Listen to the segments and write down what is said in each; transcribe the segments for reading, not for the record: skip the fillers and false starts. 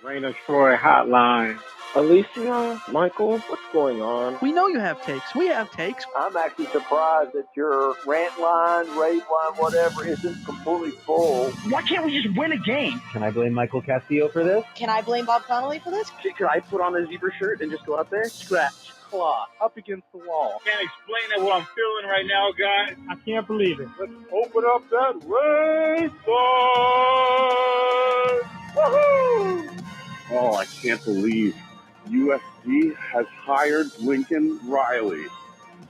Rain of Troy Hotline. Alicia, Michael, what's going on? We know you have takes. We have takes. I'm actually surprised that your rant line, rave line, whatever, isn't completely full. Why can't we just win a game? Can I blame Michael Castillo for this? Can I blame Bob Connolly for this? Could I put on a zebra shirt and just go out there? Scratch, claw, up against the wall. Can't explain it what I'm feeling right now, guys. I can't believe it. Let's open up that race line. Woohoo! Oh, I can't believe USC has hired Lincoln Riley.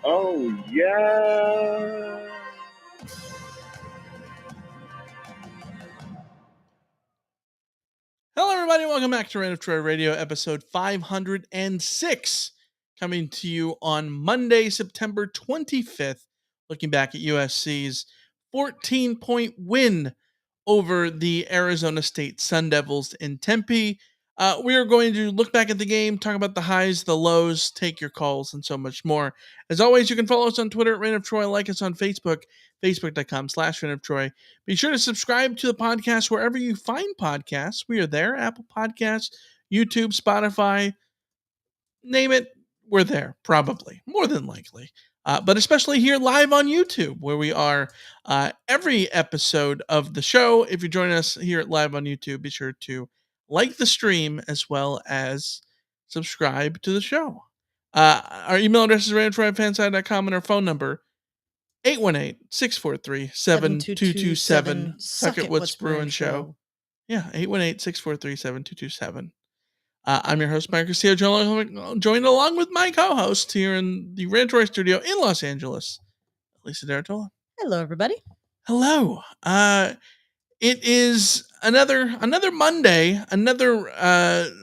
Oh, yeah. Hello, everybody. Welcome back to Rant of Troy Radio, episode 506, coming to you on Monday, September 25th, looking back at USC's 14-point win over the Arizona State Sun Devils in Tempe. We are going to look back at the game, talk about the highs, the lows, take your calls, and so much more. As always, you can follow us on Twitter at Rant of Troy, like us on Facebook, facebook.com/Rant of Troy. Be sure to subscribe to the podcast wherever you find podcasts. We are there, Apple Podcasts, YouTube, Spotify, name it, we're there, probably, more than likely. But especially here live on YouTube, where we are every episode of the show. If you're joining us here live on YouTube, be sure to like the stream as well as subscribe to the show. Our email address is ranttroyfanside.com and our phone number 818-643-7227. Suck it, what's brewing show. Yeah, 818-643-7227. I'm your host, Mike Castillo, joined along with my co-host here in the Rant Troy studio in Los Angeles, Lisa D'Artola. Hello, everybody. Hello. It is another Monday, another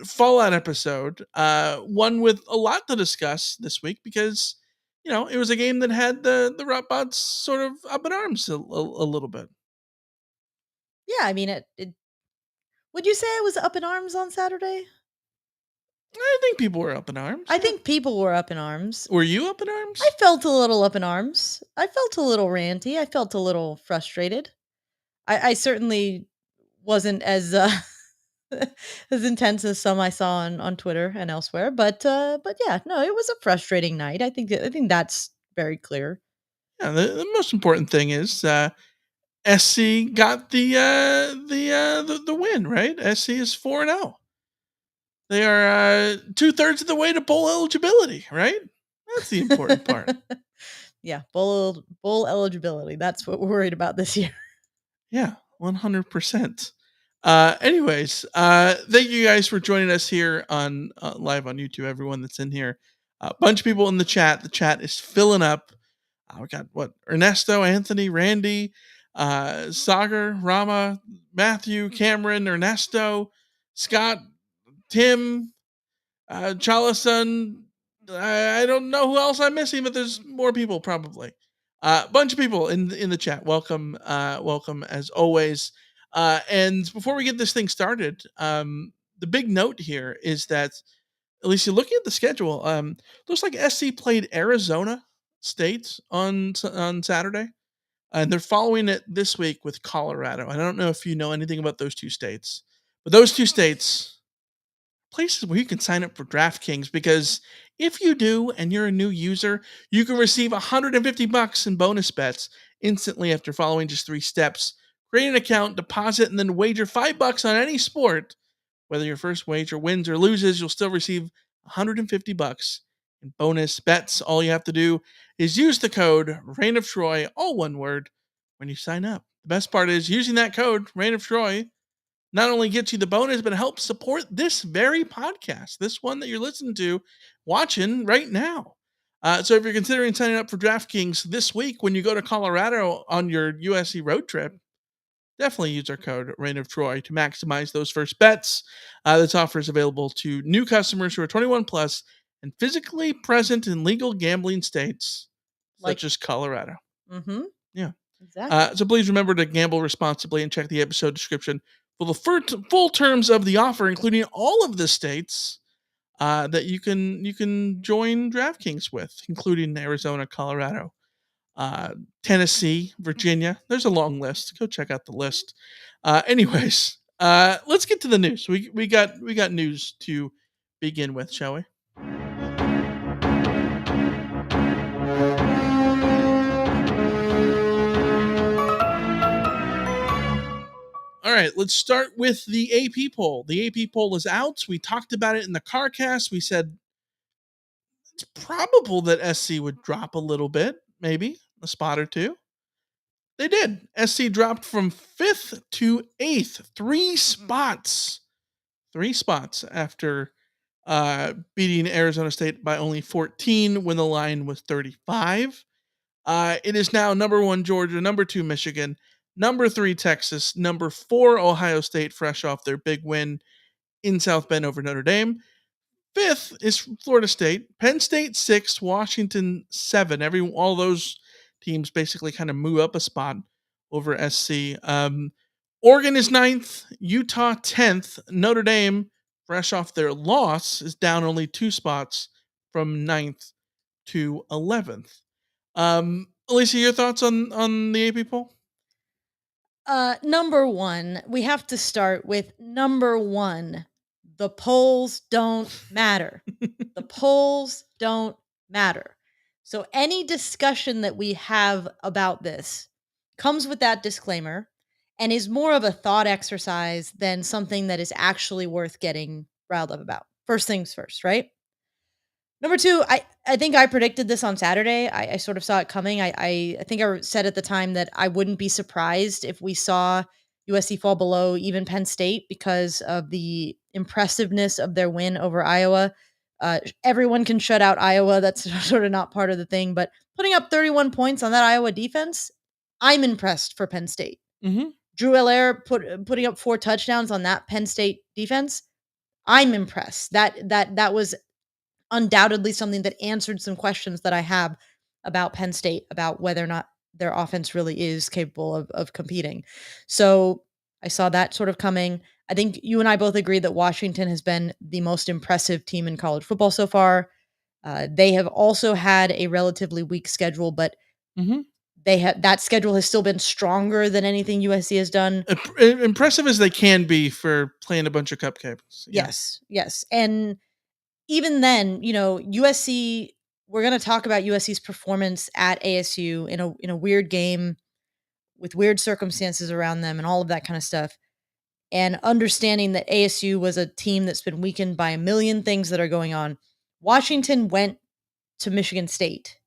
Fallout episode, one with a lot to discuss this week because, you know, it was a game that had the Rotbots sort of up in arms a little bit. Yeah, I mean, it would you say I was up in arms on Saturday? I think people were up in arms. I think people were up in arms. Were you up in arms? I felt a little up in arms. I felt a little ranty. I felt a little frustrated. I certainly wasn't as as intense as some I saw on Twitter and elsewhere, but yeah, no, it was a frustrating night. I think that's very clear. Yeah, the most important thing is SC got the win, right? SC is 4-0. They are 2/3 of the way to bowl eligibility, right? That's the important part. Yeah, bowl eligibility. That's what we're worried about this year. Yeah, 100%. Anyways, thank you guys for joining us here on live on YouTube. Everyone that's in here, a bunch of people in the chat. The chat is filling up. We got Ernesto, Anthony, Randy, Sagar, Rama, Matthew, Cameron, Ernesto, Scott, Tim, Chalason. I don't know who else I'm missing, but there's more people probably. Bunch of people in the chat. Welcome as always. And before we get this thing started, the big note here is that, at least you're looking at the schedule, looks like SC played Arizona State on Saturday, and they're following it this week with Colorado. And I don't know if you know anything about those two states, but those two states, places where you can sign up for DraftKings, because if you do and you're a new user, you can receive $150 in bonus bets instantly after following just 3 steps. Create an account, deposit, and then wager $5 on any sport. Whether your first wager wins or loses, you'll still receive $150 in bonus bets. All you have to do is use the code Reign of Troy, all one word, when you sign up. The best part is using that code Reign of Troy not only gets you the bonus, but it helps support this very podcast, this one that you're listening to, watching right now. So if you're considering signing up for DraftKings this week when you go to Colorado on your USC road trip, definitely use our code Reign of Troy to maximize those first bets. This offer is available to new customers who are 21 plus and physically present in legal gambling states such as Colorado. Mm-hmm. Yeah. Exactly. So please remember to gamble responsibly and check the episode description for the full terms of the offer, including all of the states that you can join DraftKings with, including Arizona, Colorado, Tennessee, Virginia. There's a long list. Go check out the list. Anyways, Let's get to the news. We got news to begin with, shall we? All right, let's start with the AP poll. The AP poll is out. We talked about it in the CarCast. We said it's probable that SC would drop a little bit, maybe a spot or two. They did. SC dropped from 5th to 8th, 3 spots. 3 spots after beating Arizona State by only 14 when the line was 35. It is now number 1 Georgia, number 2 Michigan, number 3 Texas, number 4 Ohio State, fresh off their big win in South Bend over Notre Dame. 5th is Florida State, Penn State 6th, Washington 7. All those teams basically kind of move up a spot over SC. Oregon is 9th, Utah 10th, Notre Dame, fresh off their loss, is down only 2 spots from 9th to 11th. Alicia, your thoughts on the AP poll? Number one, we have to start with number one. The polls don't matter. The polls don't matter. So any discussion that we have about this comes with that disclaimer and is more of a thought exercise than something that is actually worth getting riled up about. First things first, right? Number two, I think I predicted this on Saturday. I sort of saw it coming. I think I said at the time that I wouldn't be surprised if we saw USC fall below even Penn State because of the impressiveness of their win over Iowa. Everyone can shut out Iowa. That's sort of not part of the thing. But putting up 31 points on that Iowa defense, I'm impressed for Penn State. Mm-hmm. Drew Allaire putting up 4 touchdowns on that Penn State defense. I'm impressed. That was undoubtedly something that answered some questions that I have about Penn State, about whether or not their offense really is capable of competing. So I saw that sort of coming. I think you and I both agree that Washington has been the most impressive team in college football so far. They have also had a relatively weak schedule, but that schedule has still been stronger than anything USC has done. Impressive as they can be for playing a bunch of cupcakes. Yeah. Yes. And even then, USC, we're going to talk about USC's performance at ASU in a weird game with weird circumstances around them and all of that kind of stuff. And understanding that ASU was a team that's been weakened by a million things that are going on. Washington went to Michigan State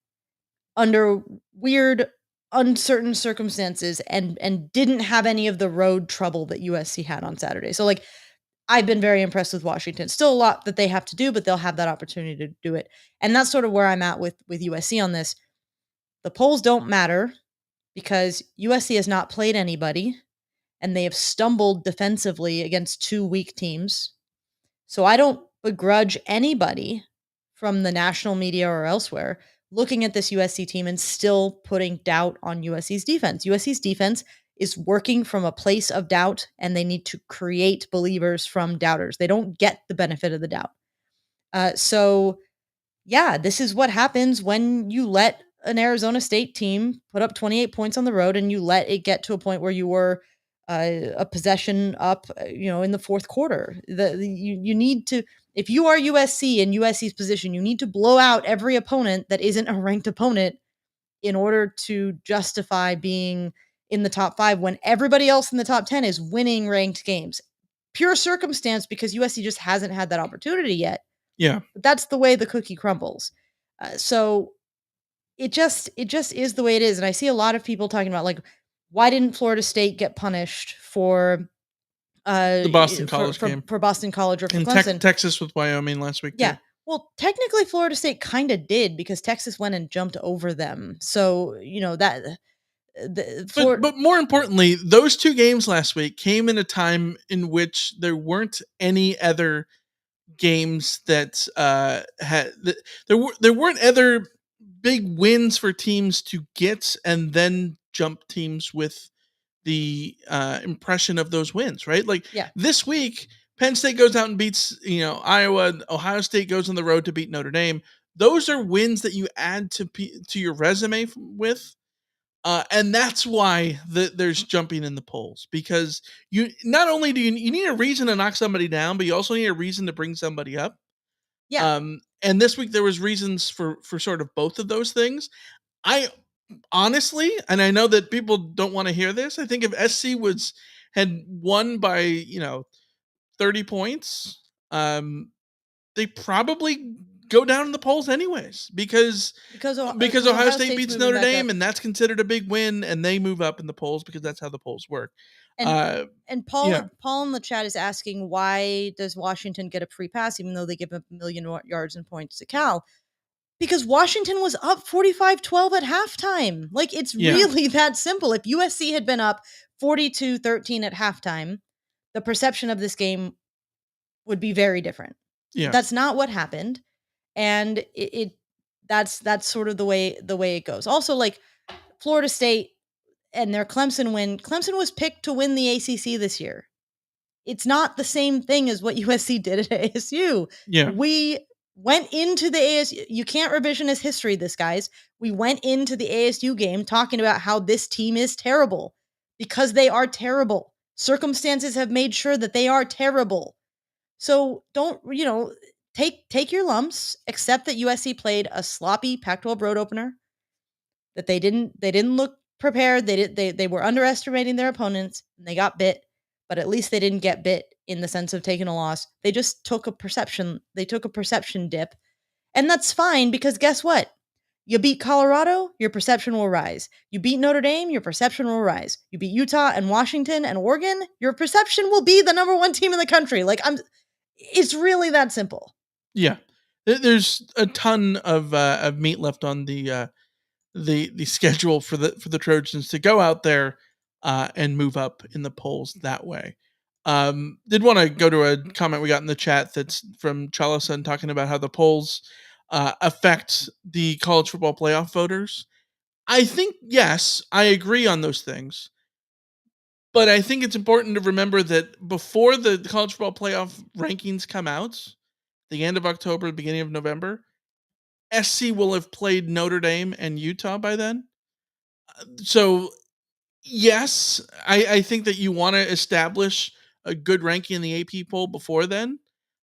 under weird, uncertain circumstances and didn't have any of the road trouble that USC had on Saturday. So I've been very impressed with Washington. Still a lot that they have to do, but they'll have that opportunity to do it. And that's sort of where I'm at with USC on this. The polls don't matter because USC has not played anybody and they have stumbled defensively against 2 weak teams. So I don't begrudge anybody from the national media or elsewhere looking at this USC team and still putting doubt on USC's defense. USC's defense is working from a place of doubt, and they need to create believers from doubters. They don't get the benefit of the doubt. This is what happens when you let an Arizona State team put up 28 points on the road and you let it get to a point where you were a possession up, in the fourth quarter. You need to, if you are USC in USC's position, you need to blow out every opponent that isn't a ranked opponent in order to justify being in the top 5 when everybody else in the top 10 is winning ranked games. Pure circumstance because USC just hasn't had that opportunity yet. Yeah. But that's the way the cookie crumbles. So it just is the way it is. And I see a lot of people talking about why didn't Florida State get punished for the Boston College game? For Boston College or for and Clemson. Texas with Wyoming last week. Yeah. Too. Well, technically Florida State kind of did because Texas went and jumped over them. So, but more importantly, those 2 games last week came in a time in which there weren't any other games that there weren't other big wins for teams to get and then jump teams with the impression of those wins, right? This week, Penn State goes out and beats Iowa. Ohio State goes on the road to beat Notre Dame. Those are wins that you add to your resume with. And that's why there's jumping in the polls, because you not only do you need a reason to knock somebody down, but you also need a reason to bring somebody up. Yeah. And this week there was reasons for sort of both of those things. I honestly, and I know that people don't want to hear this, I think if SC had won by 30 points, they probably go down in the polls anyways, because Ohio State beats Notre Dame, and that's considered a big win, and they move up in the polls because that's how the polls work. And Paul in the chat is asking, why does Washington get a free pass even though they give up 1 million yards and points to Cal? Because Washington was up 45-12 at halftime. Like, it's really that simple. If USC had been up 42-13 at halftime, the perception of this game would be very different. Yeah. That's not what happened. And that's sort of the way it goes. Also, like, Florida State and their Clemson win. Clemson was picked to win the ACC this year. It's not the same thing as what USC did at ASU. Yeah. We went into the ASU. You can't revisionist history this, guys. We went into the ASU game talking about how this team is terrible because they are terrible. Circumstances have made sure that they are terrible. So don't, take your lumps, accept that USC played a sloppy Pac-12 road opener, that they didn't look prepared. They were underestimating their opponents, and they got bit, but at least they didn't get bit in the sense of taking a loss. They just took a perception dip, and that's fine, because guess what? You beat Colorado, your perception will rise. You beat Notre Dame, your perception will rise. You beat Utah and Washington and Oregon, your perception will be the number one team in the country. Like, it's really that simple. Yeah. There's a ton of meat left on the schedule for the Trojans to go out there and move up in the polls that way. Did want to go to a comment we got in the chat that's from Chalason talking about how the polls affect the college football playoff voters. I think, yes, I agree on those things. But I think it's important to remember that before the college football playoff rankings come out, the end of October, beginning of November, SC will have played Notre Dame and Utah by then. So, yes, I think that you want to establish a good ranking in the AP poll before then.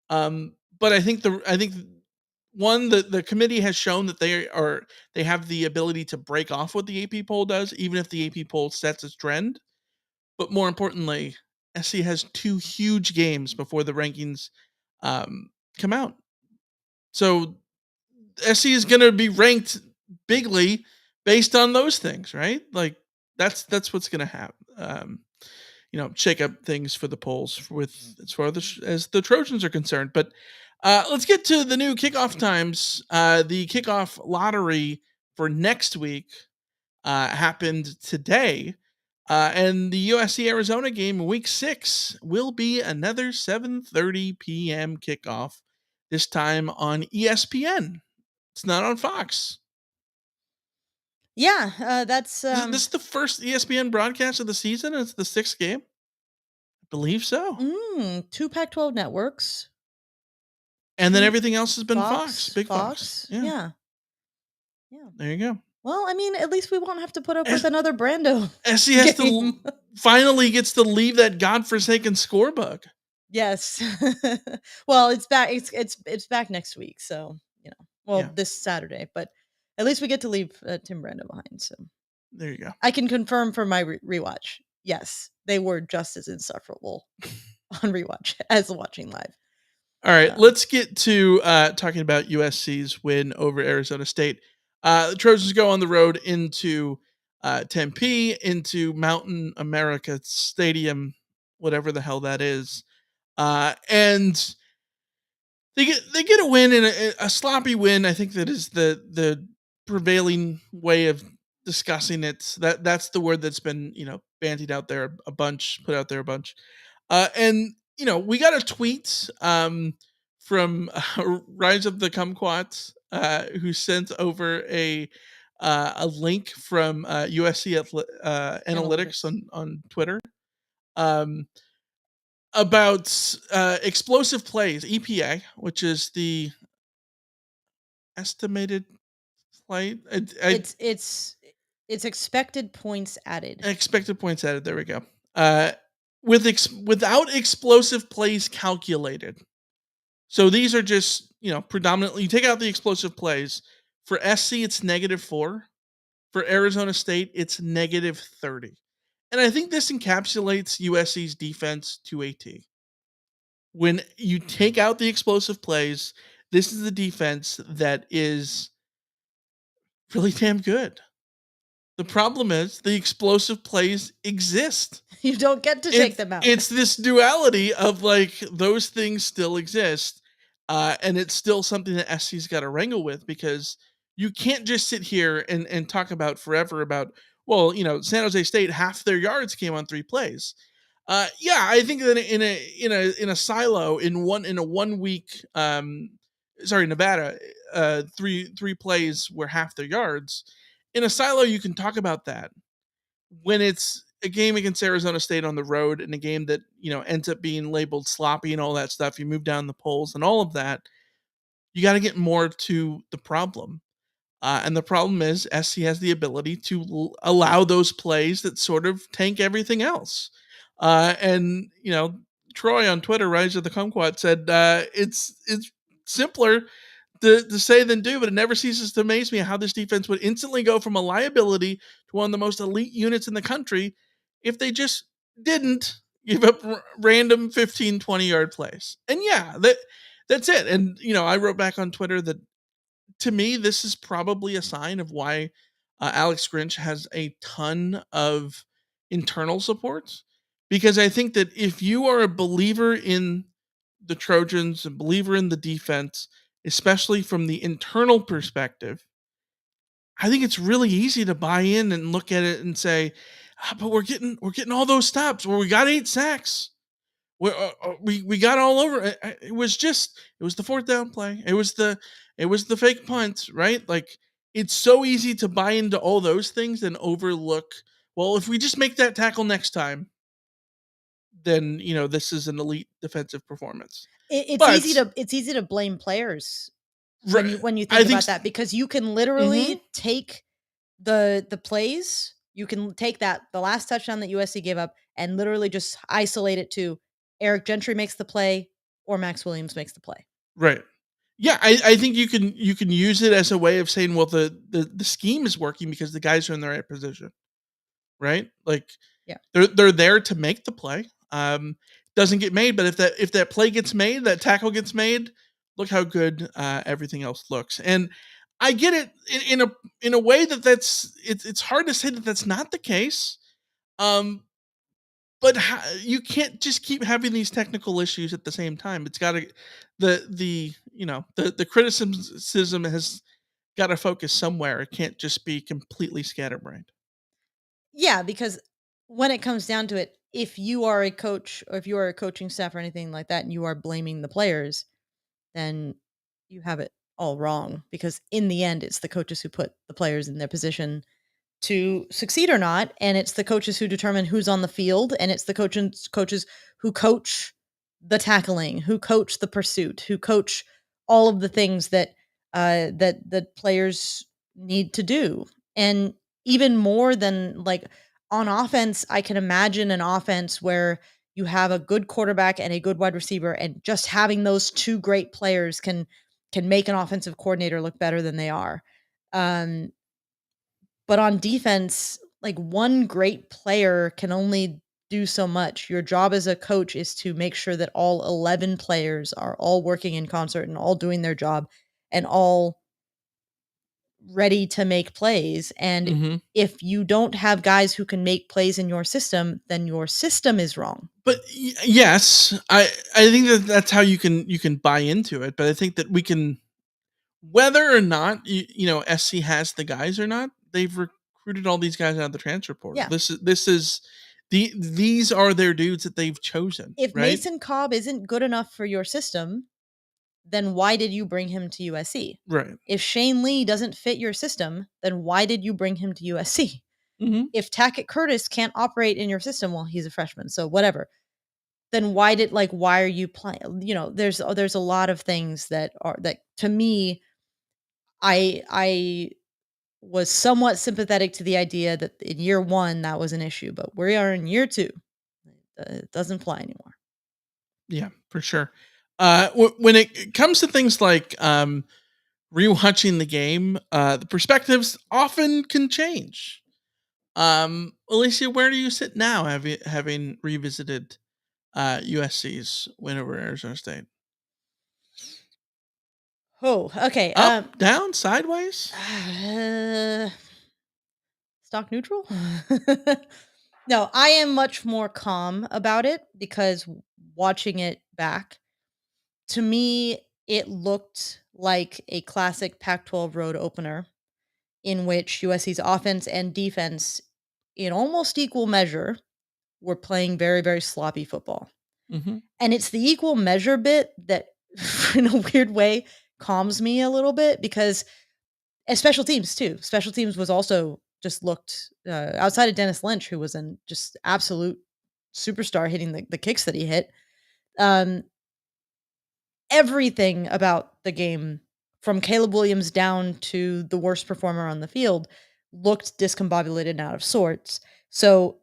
But I think the committee has shown that they have the ability to break off what the AP poll does, even if the AP poll sets its trend. But more importantly, SC has 2 huge games before the rankings come out. So SC is going to be ranked bigly based on those things, right? Like, that's what's going to happen. Shake up things for the polls as far as the Trojans are concerned. But let's get to the new kickoff times. The kickoff lottery for next week happened today. And the USC Arizona game, week 6, will be another 7:30 p.m. kickoff, this time on ESPN. It's not on Fox. Yeah, that's... This is the first ESPN broadcast of the season, and it's the 6th game? I believe so. 2 Pac-12 networks. And then everything else has been Fox. Big Fox. Yeah. There you go. Well, I mean, at least we won't have to put up with another Brando. SC has finally gets to leave that godforsaken scorebook. Yes. Well, it's back. It's back next week. So, this Saturday. But at least we get to leave Tim Brando behind. So there you go. I can confirm from my rewatch. Yes, they were just as insufferable on rewatch as watching live. All right, let's get to talking about USC's win over Arizona State. The Trojans go on the road into Tempe, into Mountain America Stadium, whatever the hell that is, and they get a win, and a sloppy win. I think that is the prevailing way of discussing it. That's the word that's been bandied out there a bunch, put out there a bunch, and we got a tweet from Rise of the Kumquats, who sent over a link from USC Analytics on Twitter about explosive plays, EPA, which is the estimated play. It's expected points added. Expected points added. There we go. Without explosive plays calculated. So these are just, predominantly, you take out the explosive plays. For SC, it's -4. For Arizona State, it's -30. And I think this encapsulates USC's defense to a T. When you take out the explosive plays, this is the defense that is really damn good. The problem is the explosive plays exist. You don't get to take them out. It's this duality of like those things still exist. And it's still something that SC's got to wrangle with, because you can't just sit here and talk about forever about, well, San Jose State, half their yards came on 3 plays. Yeah, I think that in a silo in a 1 week, Nevada, 3 plays were half their yards. In a silo, you can talk about that. When it's a game against Arizona State on the road, and a game that ends up being labeled sloppy and all that stuff, you move down the polls and all of that, you got to get more to the problem. And the problem is SC has the ability to allow those plays that sort of tank everything else. And Troy on Twitter, Rise of the Kumquat, said it's simpler to say than do, but it never ceases to amaze me how this defense would instantly go from a liability to one of the most elite units in the country if they just didn't give up random 15, 20-yard plays. And yeah, that's it. And, I wrote back on Twitter that, to me, this is probably a sign of why Alex Grinch has a ton of internal support. Because I think that if you are a believer in the Trojans, a believer in the defense, especially from the internal perspective, I think it's really easy to buy in and look at it and say, but we're getting all those stops, where we got 8 sacks. We got all over. It was the 4th down play. It was the fake punt, right? Like, it's so easy to buy into all those things and overlook, well, if we just make that tackle next time, then this is an elite defensive performance. It's easy to blame players when you think about that, because you can literally take the plays, you can take the last touchdown that USC gave up and literally just isolate it to Eric Gentry makes the play or Max Williams makes the play. Right. Yeah, I think you can use it as a way of saying, well, the scheme is working because the guys are in the right position. Right? Like, yeah, they're there to make the play. Doesn't get made, but if that play gets made, that tackle gets made, look how good everything else looks. And I get it in a way it's hard to say that that's not the case. But you can't just keep having these technical issues at the same time. It's got to the criticism has got to focus somewhere. It can't just be completely scatterbrained. Yeah, because when it comes down to it, if you are a coach or if you are a coaching staff or anything like that, and you are blaming the players, then you have it all wrong, because in the end, it's the coaches who put the players in their position to succeed or not. And it's the coaches who determine who's on the field. And it's the coaches who coach the tackling, who coach the pursuit, who coach all of the things that the players need to do. And even more than, like, on offense, I can imagine an offense where you have a good quarterback and a good wide receiver, and just having those 2 great players can make an offensive coordinator look better than they are. But on defense, like, one great player can only do so much. Your job as a coach is to make sure that all 11 players are all working in concert and all doing their job and all ready to make plays. And if you don't have guys who can make plays in your system, then your system is wrong. But yes, I think that's how you can buy into it. But I think that we can, whether or not SC has the guys or not, they've recruited all these guys out of the transfer portal. Yeah. These are their dudes that they've chosen. If right? Mason Cobb isn't good enough for your system, then why did you bring him to USC? Right. If Shane Lee doesn't fit your system, then why did you bring him to USC? If Tackett Curtis can't operate in your system, well, he's a freshman, so whatever. Then why are you playing? There's a lot of things that to me, I was somewhat sympathetic to the idea that in year 1 that was an issue, but we are in year 2. It doesn't fly anymore. Yeah, for sure. When it comes to things like rewatching the game, the perspectives often can change. Alicia, where do you sit now, having revisited USC's win over Arizona State? Oh, okay. Up, down, sideways? Stock neutral? No, I am much more calm about it because watching it back, to me, it looked like a classic Pac-12 road opener in which USC's offense and defense, in almost equal measure, were playing very, very sloppy football. Mhm. And it's the equal measure bit that, in a weird way, calms me a little bit because and special teams too. Special teams was also just looked outside of Dennis Lynch, who was an just absolute superstar hitting the kicks that he hit. Um, everything about the game, from Caleb Williams down to the worst performer on the field, looked discombobulated and out of sorts. So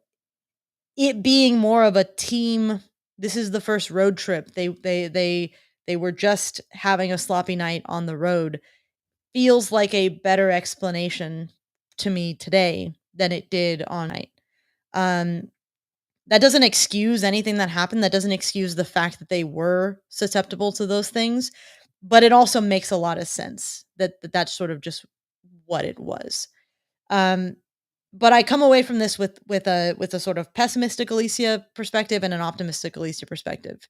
it being more of a team, this is the first road trip. They were just having a sloppy night on the road. Feels like a better explanation to me today than it did on night. Um, that doesn't excuse anything that happened. That doesn't excuse the fact that they were susceptible to those things, but it also makes a lot of sense that's sort of just what it was. Um, but I come away from this with a sort of pessimistic Alicia perspective and an optimistic Alicia perspective.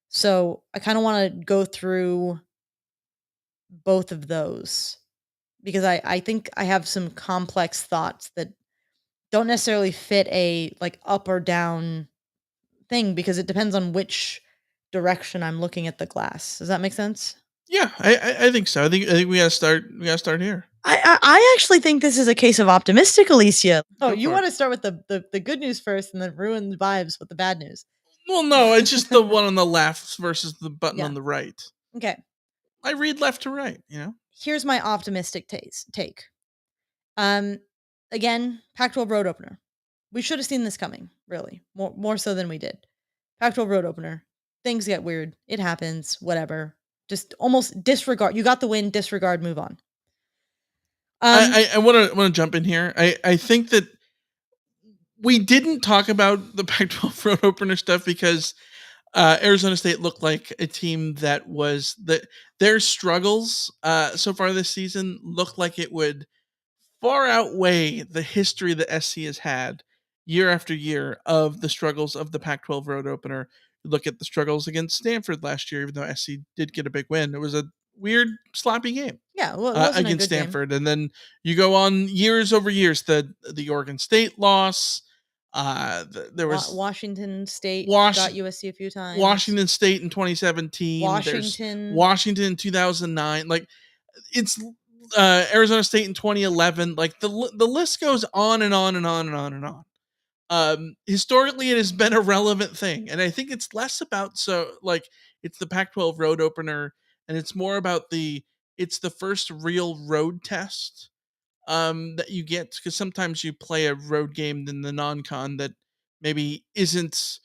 So I kind of want to go through both of those because I think I have some complex thoughts that don't necessarily fit a like up or down thing because it depends on which direction I'm looking at the glass. Does that make sense? Yeah, I think so. I think we gotta start here. I actually think this is a case of optimistic Alicia. Oh, Go you for want it. to start with the good news first and then ruin the vibes with the bad news. Well, no, it's just the one on the left versus the button Yeah. on the right. Okay. I read left to right, you know? Here's my optimistic take. Um again, Pac-12 road opener. We should have seen this coming, really. More so than we did. Pac-12 road opener. Things get weird. It happens, whatever. Just almost disregard. You got the win, disregard, move on. I wanna jump in here. I think that we didn't talk about the Pac-12 road opener stuff because Arizona State looked like a team that was their struggles so far this season looked like it would far outweigh the history that SC has had year after year of the struggles of the Pac-12 road opener. You look at the struggles against Stanford last year, even though SC did get a big win. It was a weird, sloppy game Yeah, well, it wasn't a against good game. Stanford, and then you go on years over years. The Oregon State loss. There was Washington State Wash- got USC a few times. Washington State in 2017. There's Washington in 2009. Like it's Arizona State in 2011. Like the list goes on and on and on and on and on. Historically, it has been a relevant thing, and I think it's less about it's the Pac-12 road opener, and it's more about it's the first real road test that you get because sometimes you play a road game in the non-con that maybe isn't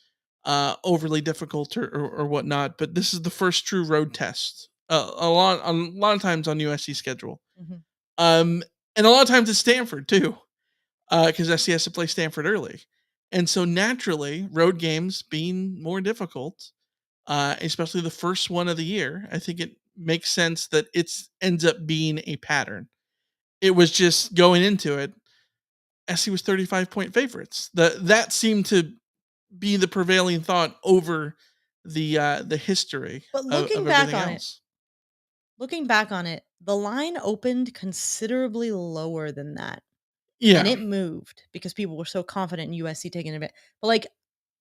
overly difficult or whatnot, but this is the first true road test. A lot of times on USC schedule, Mhm. and a lot of times at Stanford too, because SC has to play Stanford early, and so naturally, road games being more difficult, especially the first one of the year, I think it makes sense that it ends up being a pattern. It was just going into it, SC was 35-point favorites. That seemed to be the prevailing thought over the history But of everything else. looking back on it, the line opened considerably lower than that. Yeah. And it moved because people were so confident in USC taking it. But like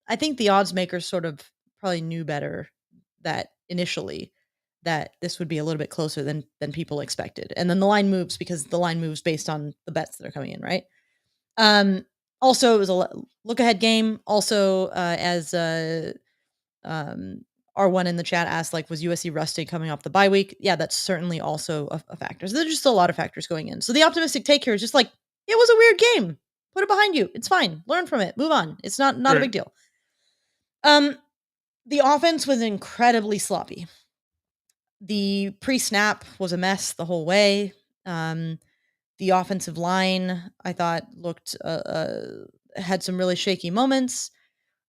I think the odds makers sort of probably knew better that initially that this would be a little bit closer than people expected. And then the line moves because the line moves based on the bets that are coming in, right? Also, it was a look ahead game. Also, as R1 in the chat asked, like, was USC rusty coming off the bye week? Yeah, that's certainly also a factor. So there's just a lot of factors going in. So the optimistic take here is just like, it was a weird game. Put it behind you. It's fine. Learn from it. Move on. It's not a big deal. The offense was incredibly sloppy. The pre-snap was a mess the whole way. The offensive line, I thought, looked had some really shaky moments.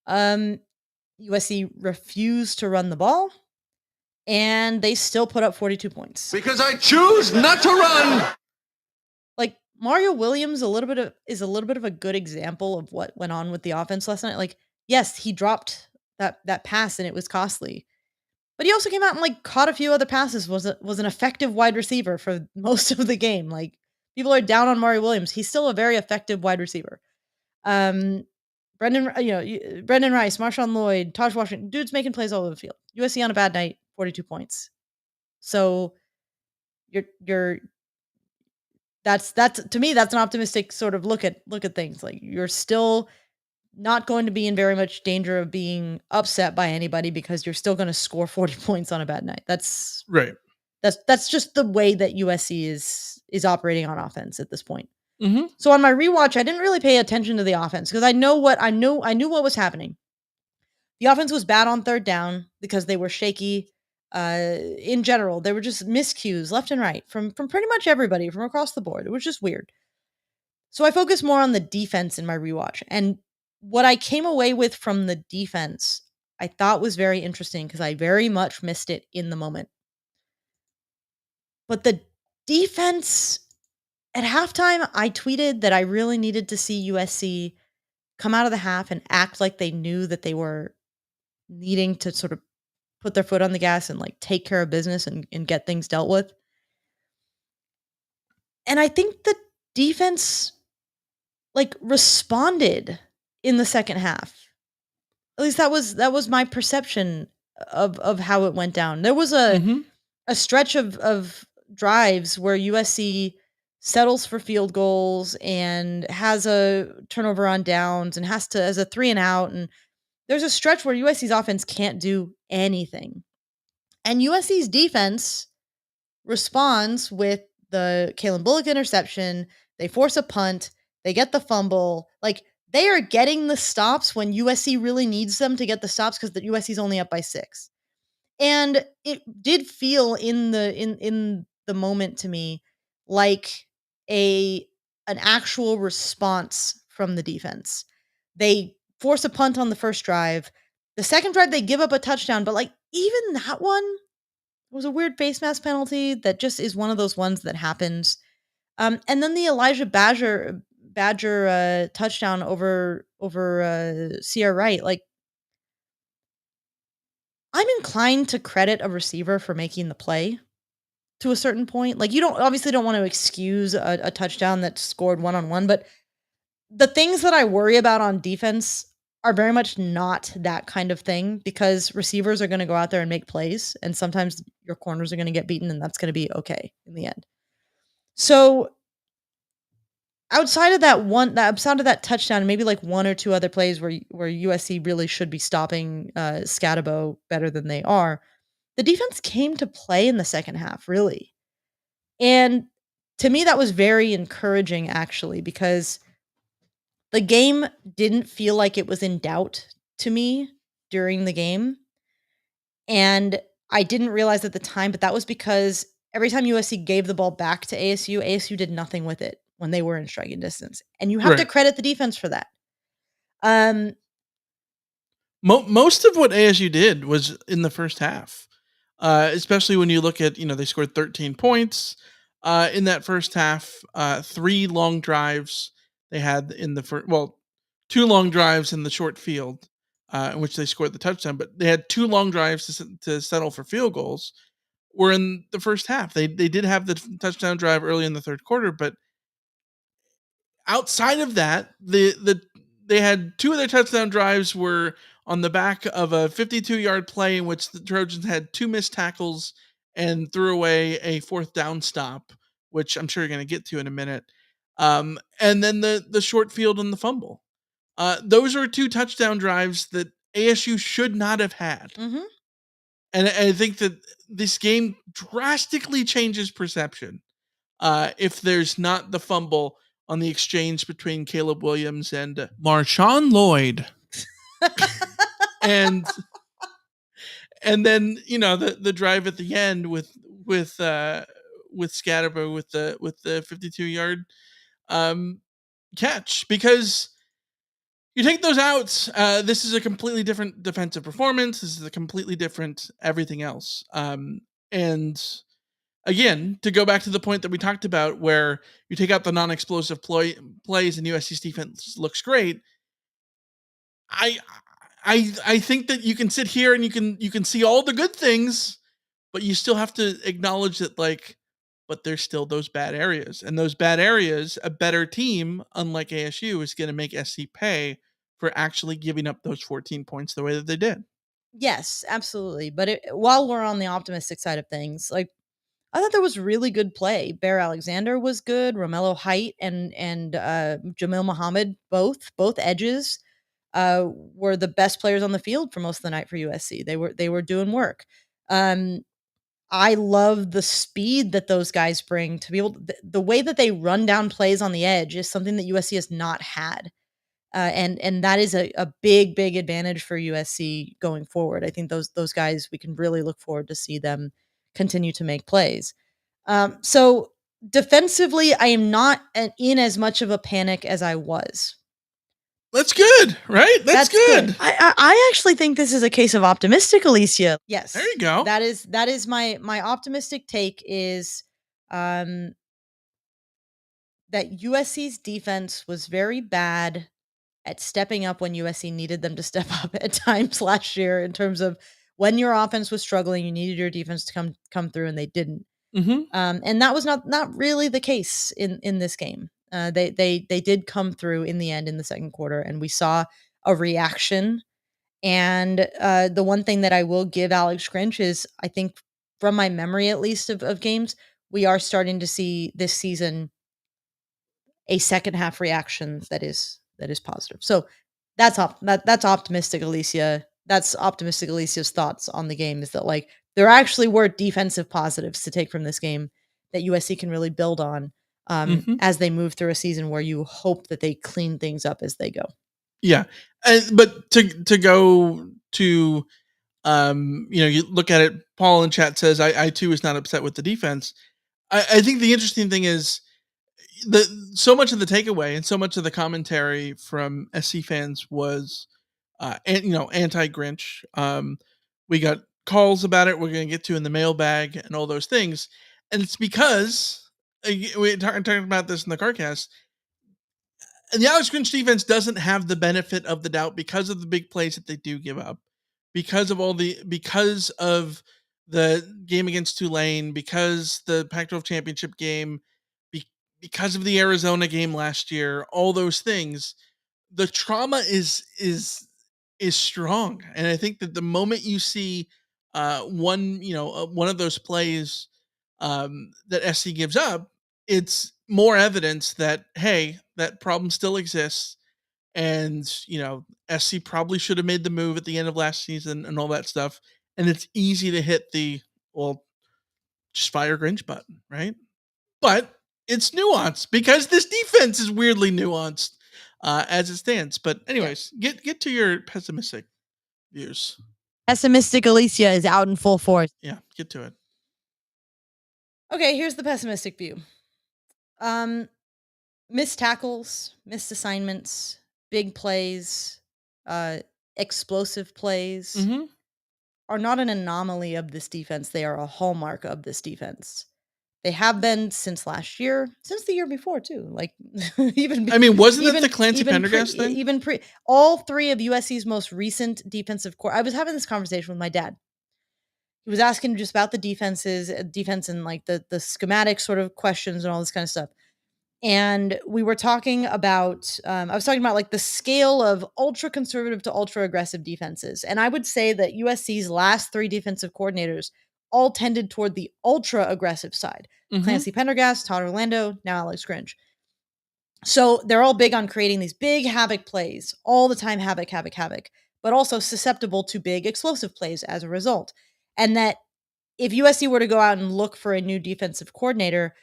USC refused to run the ball, and they still put up 42 points. Because I choose not to run. Like, Mario Williams is a little bit of a good example of what went on with the offense last night. Like, yes, he dropped that pass and it was costly. But he also came out and like caught a few other passes, was an effective wide receiver for most of the game. Like, people are down on Mario Williams. He's still a very effective wide receiver. Brendan Rice, Marshawn Lloyd, Taj Washington, dudes making plays all over the field. USC on a bad night, 42 points. So that's to me, that's an optimistic sort of look at things. Like, you're still not going to be in very much danger of being upset by anybody because you're still going to score 40 points on a bad night. That's right. That's just the way that USC is operating on offense at this point. Mm-hmm. So on my rewatch, I didn't really pay attention to the offense because I knew what was happening. The offense was bad on third down because they were shaky. In general, there were just miscues left and right from pretty much everybody from across the board. It was just weird. So I focused more on the defense in my rewatch, and what I came away with from the defense, I thought was very interesting because I very much missed it in the moment. But the defense, at halftime, I tweeted that I really needed to see USC come out of the half and act like they knew that they were needing to sort of put their foot on the gas and like take care of business and get things dealt with. And I think the defense like responded in the second half. At least that was my perception of how it went down. There was a stretch of drives where USC settles for field goals and has a turnover on downs and has a 3 and out, and there's a stretch where USC's offense can't do anything. And USC's defense responds with the Kalen Bullock interception. They force a punt. They get the fumble. Like, they are getting the stops when USC really needs them to get the stops because the USC's only up by 6. And it did feel in the moment to me like an actual response from the defense. They force a punt on the first drive. The second drive, they give up a touchdown, but like, even that one was a weird face mask penalty that just is one of those ones that happens. And then the Elijah Badger touchdown over Sierra Wright. Like, I'm inclined to credit a receiver for making the play to a certain point. Like, you obviously don't want to excuse a touchdown that's scored one-on-one, but the things that I worry about on defense are very much not that kind of thing, because receivers are going to go out there and make plays, and sometimes your corners are going to get beaten, and that's going to be okay in the end. So outside of that touchdown, maybe like one or two other plays where USC really should be stopping Scatabo better than they are, the defense came to play in the second half, really. And to me, that was very encouraging, actually, because the game didn't feel like it was in doubt to me during the game. And I didn't realize at the time, but that was because every time USC gave the ball back to ASU did nothing with it when they were in striking distance. And you have to credit the defense for that. Most of what ASU did was in the first half, especially when you look at, they scored 13 points in that first half, 3 long drives they had in the first, 2 long drives in the short field, in which they scored the touchdown, but they had 2 long drives to settle for field goals were in the first half. They did have the touchdown drive early in the third quarter, but outside of that, they had 2 of their touchdown drives were on the back of a 52-yard play in which the Trojans had 2 missed tackles and threw away a 4th down stop, which I'm sure you're going to get to in a minute. And then the short field and the fumble. Those are 2 touchdown drives that ASU should not have had. Mm-hmm. And I think that this game drastically changes perception if there's not the fumble on the exchange between Caleb Williams and Marshawn Lloyd. and then the drive at the end with Scatterbo with the 52-yard catch, because you take those outs, this is a completely different defensive performance. This is a completely different everything else. And again, to go back to the point that we talked about, where you take out the non-explosive plays and USC's defense looks great. I think that you can sit here and you can see all the good things, but you still have to acknowledge that, but there's still those bad areas, and those bad areas, a better team, unlike ASU, is going to make SC pay for actually giving up those 14 points the way that they did. Yes, absolutely. But while we're on the optimistic side of things, I thought there was really good play. Bear Alexander was good. Romello Height and Jamil Muhammad, both edges, were the best players on the field for most of the night for USC. They were doing work. I love the speed that those guys bring to be able the way that they run down plays on the edge is something that USC has not had. And that is a big advantage for USC going forward. I think those guys, we can really look forward to see them continue to make plays. So defensively, I am not in as much of a panic as I was. That's good, right? That's good. I actually think this is a case of optimistic, Alicia. Yes. There you go. That is my optimistic take is that USC's defense was very bad at stepping up when USC needed them to step up at times last year, in terms of when your offense was struggling, you needed your defense to come through, and they didn't. Mm-hmm. And that was not really the case in this game. They did come through in the end in the second quarter, and we saw a reaction. And the one thing that I will give Alex Grinch is, I think from my memory at least of games, we are starting to see this season a second half reaction that is positive. So that's optimistic, Alicia. That's optimistic Alicia's thoughts on the game, is that there actually were defensive positives to take from this game that USC can really build on as they move through a season where you hope that they clean things up as they go. Yeah. But to go to, you look at it, Paul in chat says, I too is not upset with the defense. I think the interesting thing is so much of the takeaway and so much of the commentary from SC fans was, anti-Grinch. We got calls about it. We're going to get to in the mailbag and all those things. And it's because we talked about this in the CarCast. And the Alex Grinch defense doesn't have the benefit of the doubt because of the big plays that they do give up, because of the game against Tulane, because the Pac-12 championship game, because of the Arizona game last year, all those things. The trauma is strong, and I think that the moment you see one of those plays that SC gives up, it's more evidence that, hey, that problem still exists, and SC probably should have made the move at the end of last season and all that stuff. And it's easy to hit the just fire Grinch button, right? But it's nuanced because this defense is weirdly nuanced as it stands. But anyways, get to your pessimistic views. Pessimistic Alicia is out in full force. Yeah, get to it. Okay, here's the pessimistic view. Missed tackles, missed assignments, big plays, explosive plays are not an anomaly of this defense. They are a hallmark of this defense. They have been since last year, since the year before too. Wasn't it the Clancy Pendergast thing? Even all three of USC's most recent defensive core. I was having this conversation with my dad. He was asking just about the defense and the schematic sort of questions and all this kind of stuff. And we were talking about, I was talking about the scale of ultra conservative to ultra aggressive defenses. And I would say that USC's last three defensive coordinators all tended toward the ultra aggressive side. Clancy Pendergast, Todd Orlando, now Alex Grinch. So they're all big on creating these big havoc plays, all the time havoc, but also susceptible to big explosive plays as a result. And that if USC were to go out and look for a new defensive coordinator,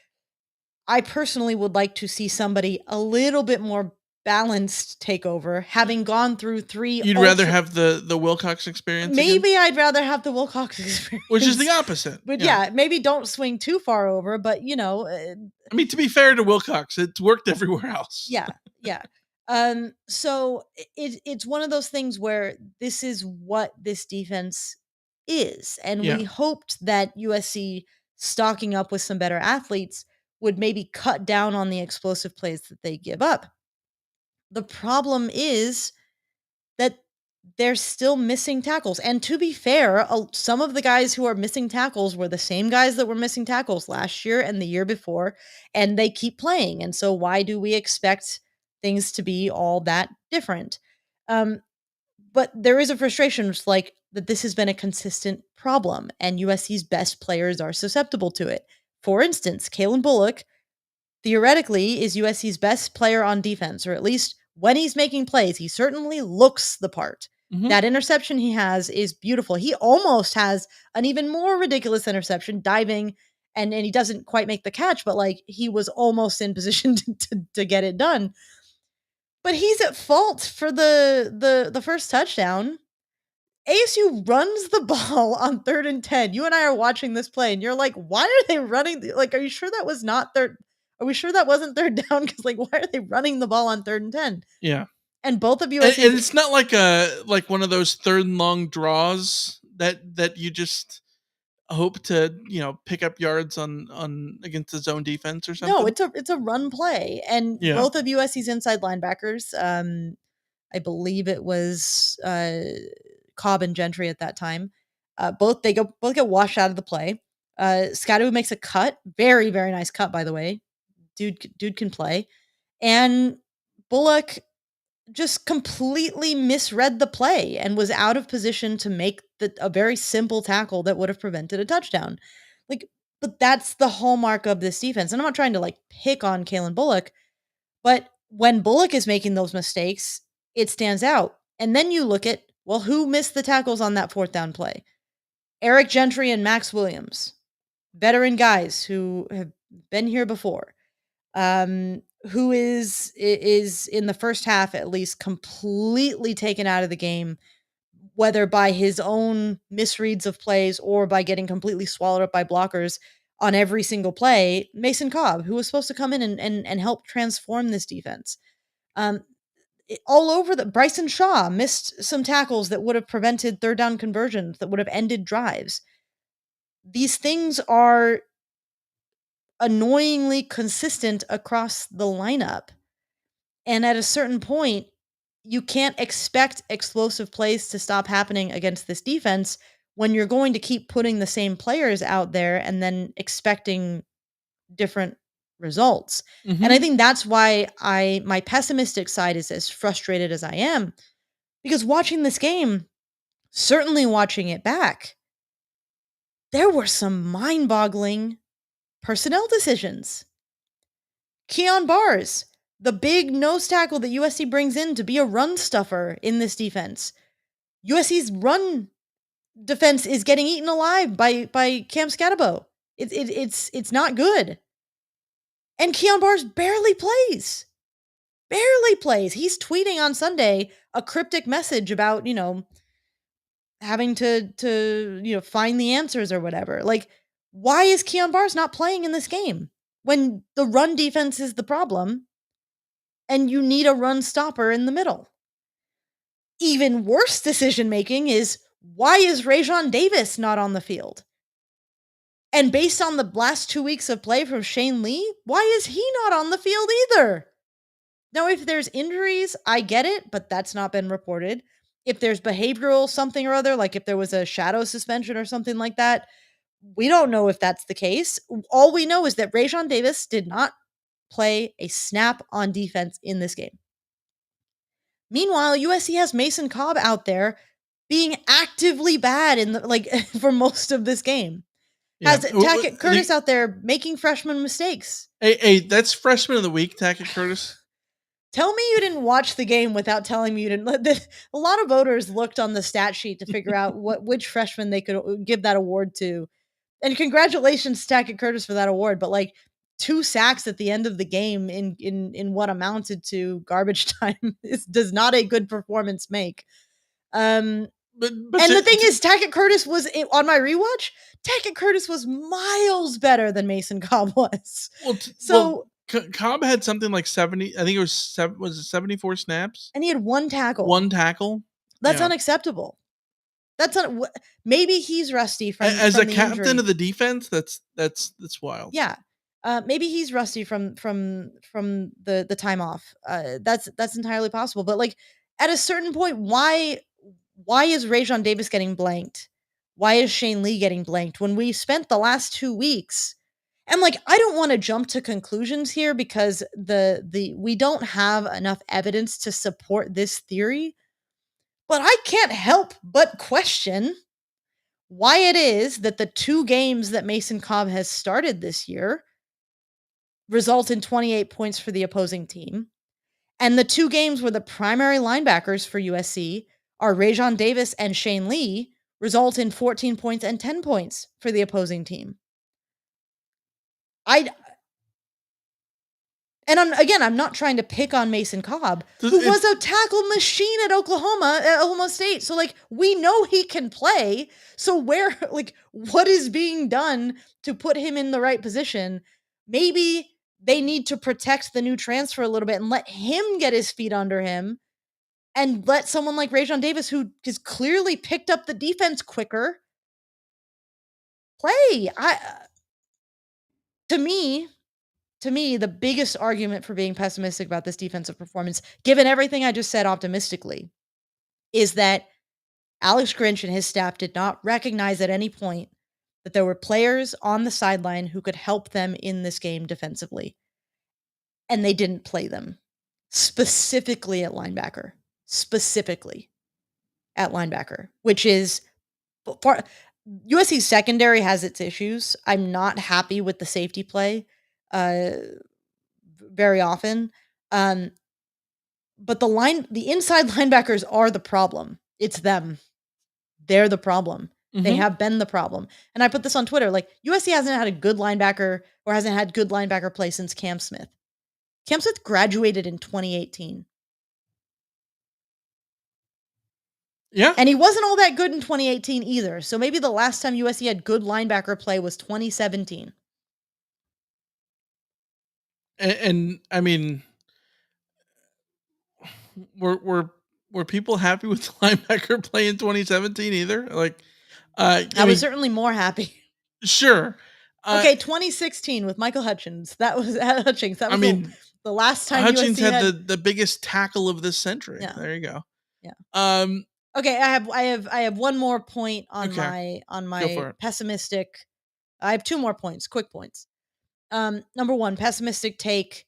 I personally would like to see somebody a little bit more balanced take over, having gone through 3 You'd rather have the Wilcox experience again? Maybe I'd rather have the Wilcox experience. Which is the opposite. But yeah, maybe don't swing too far over, but I mean, to be fair to Wilcox, it's worked everywhere else. Yeah. So it's one of those things where this is what this defense is. And we hoped that USC stocking up with some better athletes would maybe cut down on the explosive plays that they give up. The problem is that they're still missing tackles. And to be fair, some of the guys who are missing tackles were the same guys that were missing tackles last year and the year before, and they keep playing. And so why do we expect things to be all that different? But there is a frustration, just like that this has been a consistent problem, and USC's best players are susceptible to it. For instance, Kalen Bullock, theoretically, is USC's best player on defense, or at least when he's making plays, he certainly looks the part. Mm-hmm. That interception he has is beautiful. He almost has an even more ridiculous interception, diving, and he doesn't quite make the catch, but like he was almost in position to get it done. But he's at fault for the first touchdown. ASU runs the ball on 3rd and 10. You and I are watching this play, and you're like, why are they running? Like, are you sure that was not third? Are we sure that wasn't 3rd down? Because like, why are they running the ball on 3rd and 10? Yeah. And both of you, and it's not like one of those 3rd and long draws that you just hope to pick up yards on against the zone defense or something. No, it's a run play, and both of USC's inside linebackers, I believe it was Cobb and Gentry at that time. Both get washed out of the play. Scotty makes a cut, very very nice cut by the way. Dude can play, and Bullock just completely misread the play and was out of position to make a very simple tackle that would have prevented a touchdown. But that's the hallmark of this defense. And I'm not trying to pick on Kalen Bullock, but when Bullock is making those mistakes, it stands out. And then you look at, who missed the tackles on that 4th down play? Eric Gentry and Max Williams, veteran guys who have been here before. Who is in the first half at least completely taken out of the game, whether by his own misreads of plays or by getting completely swallowed up by blockers on every single play. Mason Cobb, who was supposed to come in and help transform this defense. All over Bryson Shaw missed some tackles that would have prevented 3rd down conversions, that would have ended drives. These things are annoyingly consistent across the lineup. And at a certain point, you can't expect explosive plays to stop happening against this defense when you're going to keep putting the same players out there and then expecting different results. Mm-hmm. And I think that's why my pessimistic side is as frustrated as I am, because watching this game, certainly watching it back, there were some mind-boggling personnel decisions. Keon Bars, the big nose tackle that USC brings in to be a run stuffer in this defense. USC's run defense is getting eaten alive by Cam Scatabo. It's not good. And Keon Bars barely plays. He's tweeting on Sunday a cryptic message about, having to find the answers or whatever. Why is Keon Bars not playing in this game when the run defense is the problem and you need a run stopper in the middle? Even worse decision making is, why is Rajon Davis not on the field? And based on the last 2 weeks of play from Shane Lee, why is he not on the field either? Now, if there's injuries, I get it, but that's not been reported. If there's behavioral something or other, like if there was a shadow suspension or something like that, we don't know if that's the case. All we know is that Rajon Davis did not play a snap on defense in this game. Meanwhile, USC has Mason Cobb out there being actively bad for most of this game. Yeah. Has Tackett Curtis out there making freshman mistakes. Hey, that's freshman of the week, Tackett Curtis. Tell me you didn't watch the game without telling me you didn't. A lot of voters looked on the stat sheet to figure out which freshman they could give that award to. And congratulations, Tackett Curtis, for that award. But like 2 sacks at the end of the game in what amounted to garbage time does not a good performance make. But the thing is, Tackett Curtis was on my rewatch. Tackett Curtis was miles better than Mason Cobb was. Cobb had something like 70. I think it was 74 snaps, and he had 1 tackle. 1 tackle. That's unacceptable. That's maybe he's rusty from as from a captain injury. of the defense. That's wild. Yeah, maybe he's rusty from the time off. That's entirely possible. But like at a certain point, why is Rajon Davis getting blanked? Why is Shane Lee getting blanked when we spent the last 2 weeks? And like, I don't want to jump to conclusions here because we don't have enough evidence to support this theory, but I can't help but question why it is that the 2 games that Mason Cobb has started this year result in 28 points for the opposing team. And the 2 games where the primary linebackers for USC are Rajon Davis and Shane Lee result in 14 points and 10 points for the opposing team. I'm not trying to pick on Mason Cobb, who was a tackle machine at Oklahoma State. So like, we know he can play. So what is being done to put him in the right position? Maybe they need to protect the new transfer a little bit and let him get his feet under him and let someone like Rajon Davis, who has clearly picked up the defense quicker, play. To me, the biggest argument for being pessimistic about this defensive performance, given everything I just said optimistically, is that Alex Grinch and his staff did not recognize at any point that there were players on the sideline who could help them in this game defensively. And they didn't play them. Specifically at linebacker. Which is... USC's secondary has its issues. I'm not happy with the safety play very often. But the inside linebackers are the problem. It's them. They're the problem. Mm-hmm. They have been the problem. And I put this on Twitter, like USC hasn't had a good linebacker or hasn't had good linebacker play since Cam Smith. Cam Smith graduated in 2018. Yeah. And he wasn't all that good in 2018 either. So maybe the last time USC had good linebacker play was 2017. And I mean, were people happy with the linebacker play in 2017 either? Like, I was certainly more happy. Sure. Okay, 2016 with Michael Hutchins. That was Hutchins. That was the last time Hutchins USC had the biggest tackle of this century. Yeah. There you go. Yeah. Okay, I have one more point on my pessimistic. I have 2 more points, quick points. Number 1, pessimistic take.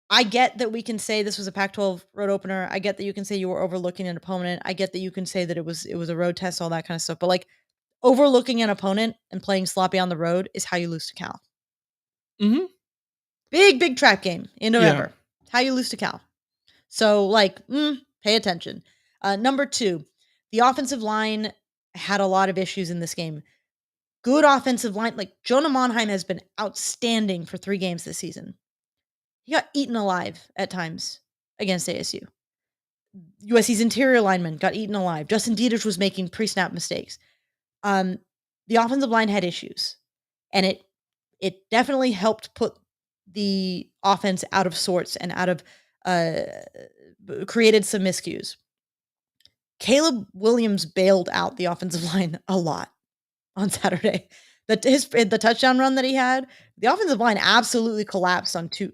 I get that we can say this was a Pac-12 road opener. I get that you can say you were overlooking an opponent. I get that you can say that it was a road test, all that kind of stuff. But like, overlooking an opponent and playing sloppy on the road is how you lose to Cal. Mm-hmm. Big trap game in November. Yeah. How you lose to Cal. So like, pay attention. Number 2, the offensive line had a lot of issues in this game. Good offensive line. Like Jonah Monheim has been outstanding for 3 games this season. He got eaten alive at times against ASU. USC's interior lineman got eaten alive. Justin Dietrich was making pre-snap mistakes. The offensive line had issues, and it definitely helped put the offense out of sorts and out of created some miscues. Caleb Williams bailed out the offensive line a lot on Saturday. The touchdown run that he had, the offensive line absolutely collapsed on two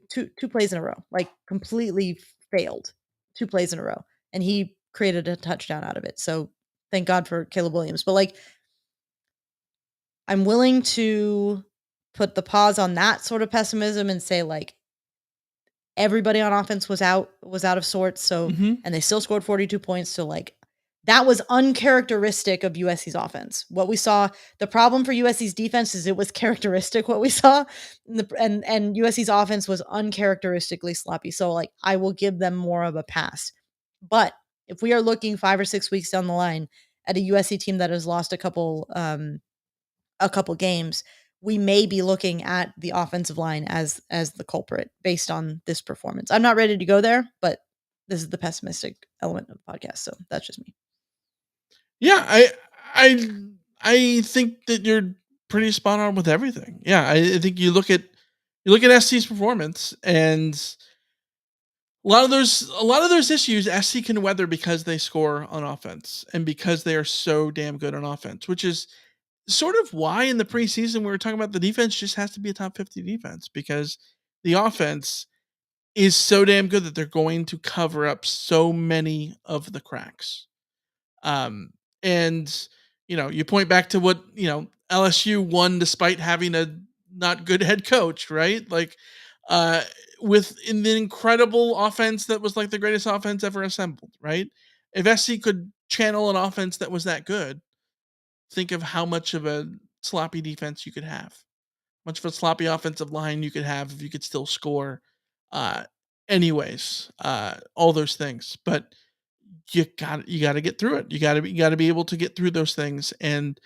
plays in a row, like completely failed 2 plays in a row, and he created a touchdown out of it. So thank God for Caleb Williams. But like, I'm willing to put the pause on that sort of pessimism and say like, everybody on offense was out of sorts. So, and they still scored 42 points. So like, That was uncharacteristic of USC's offense. What we saw, the problem for USC's defense is it was characteristic what we saw, and USC's offense was uncharacteristically sloppy. So like I will give them more of a pass. But if we are looking 5 or 6 weeks down the line at a USC team that has lost a couple games, we may be looking at the offensive line as the culprit based on this performance. I'm not ready to go there, but this is the pessimistic element of the podcast, so that's just me. Yeah, I think that you're pretty spot on with everything. Yeah, I think you look at SC's performance, and a lot of those issues SC can weather because they score on offense and because they are so damn good on offense, which is sort of why in the preseason we were talking about the defense just has to be a top 50 defense, because the offense is so damn good that they're going to cover up so many of the cracks. And you point back to what, LSU won despite having a not good head coach, right? Like, with in the incredible offense that was like the greatest offense ever assembled, right? If SC could channel an offense that was that good, think of how much of a sloppy defense you could have, much of a sloppy offensive line you could have if you could still score. Anyways, all those things, but you got to get through it. You got to be able to get through those things and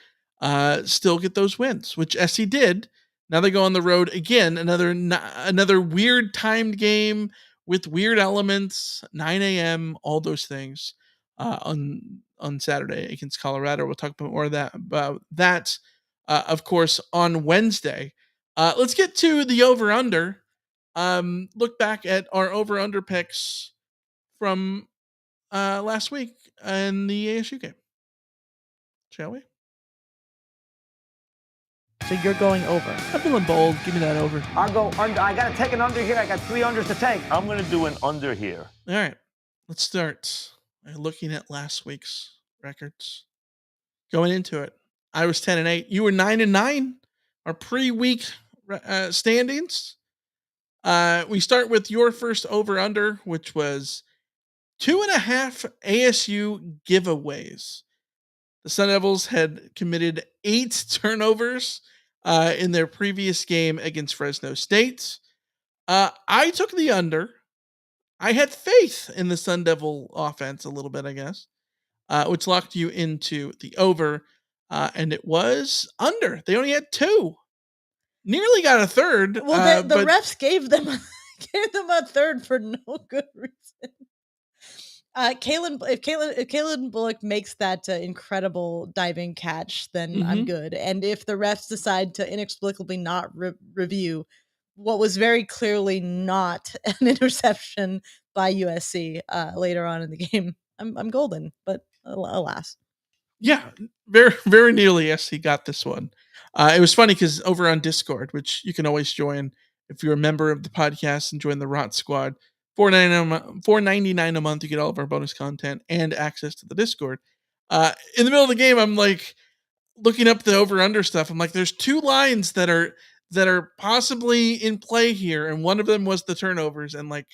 still get those wins, which SC did. Now they go on the road again, another weird timed game with weird elements, 9 a.m., all those things on Saturday against Colorado. We'll talk about more about that, of course, on Wednesday. Let's get to the over-under. Look back at our over-under picks from last week in the ASU game, shall we? So you're going over. I'm feeling bold. Give me that over. I'll go under. I got to take an under here. I got 3 unders to take. I'm going to do an under here. All right. Let's start by looking at last week's records. Going into it, I was 10-8. You were 9-9. Our pre-week standings. We start with your first over-under, which was 2.5 ASU giveaways. The Sun Devils had committed 8 turnovers in their previous game against Fresno State. I took the under. I had faith in the Sun Devil offense a little bit, I guess, which locked you into the over, and it was under. They only had 2. Nearly got a third. Well, the refs gave them a third for no good reason. If Kalen Bullock makes that incredible diving catch, then I'm good. And if the refs decide to inexplicably not review what was very clearly not an interception by USC later on in the game, I'm golden. But alas, yeah, very very nearly SC got this one. It was funny because over on Discord, which you can always join if you're a member of the podcast and join the Rant Squad. $4.99 a month, you get all of our bonus content and access to the Discord. In the middle of the game, I'm like looking up the over/under stuff. I'm like, there's 2 lines that are possibly in play here, and one of them was the turnovers. And like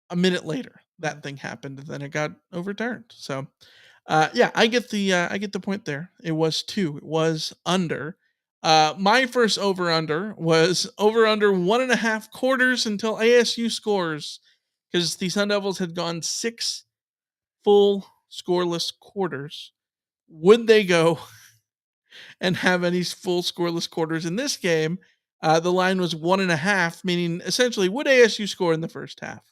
a minute later, that thing happened, and then it got overturned. So, yeah, I get the point there. It was 2. It was under. My first over-under was over-under 1.5 quarters until ASU scores, because the Sun Devils had gone 6 full scoreless quarters. Would they go and have any full scoreless quarters in this game? The line was 1.5, meaning essentially would ASU score in the first half?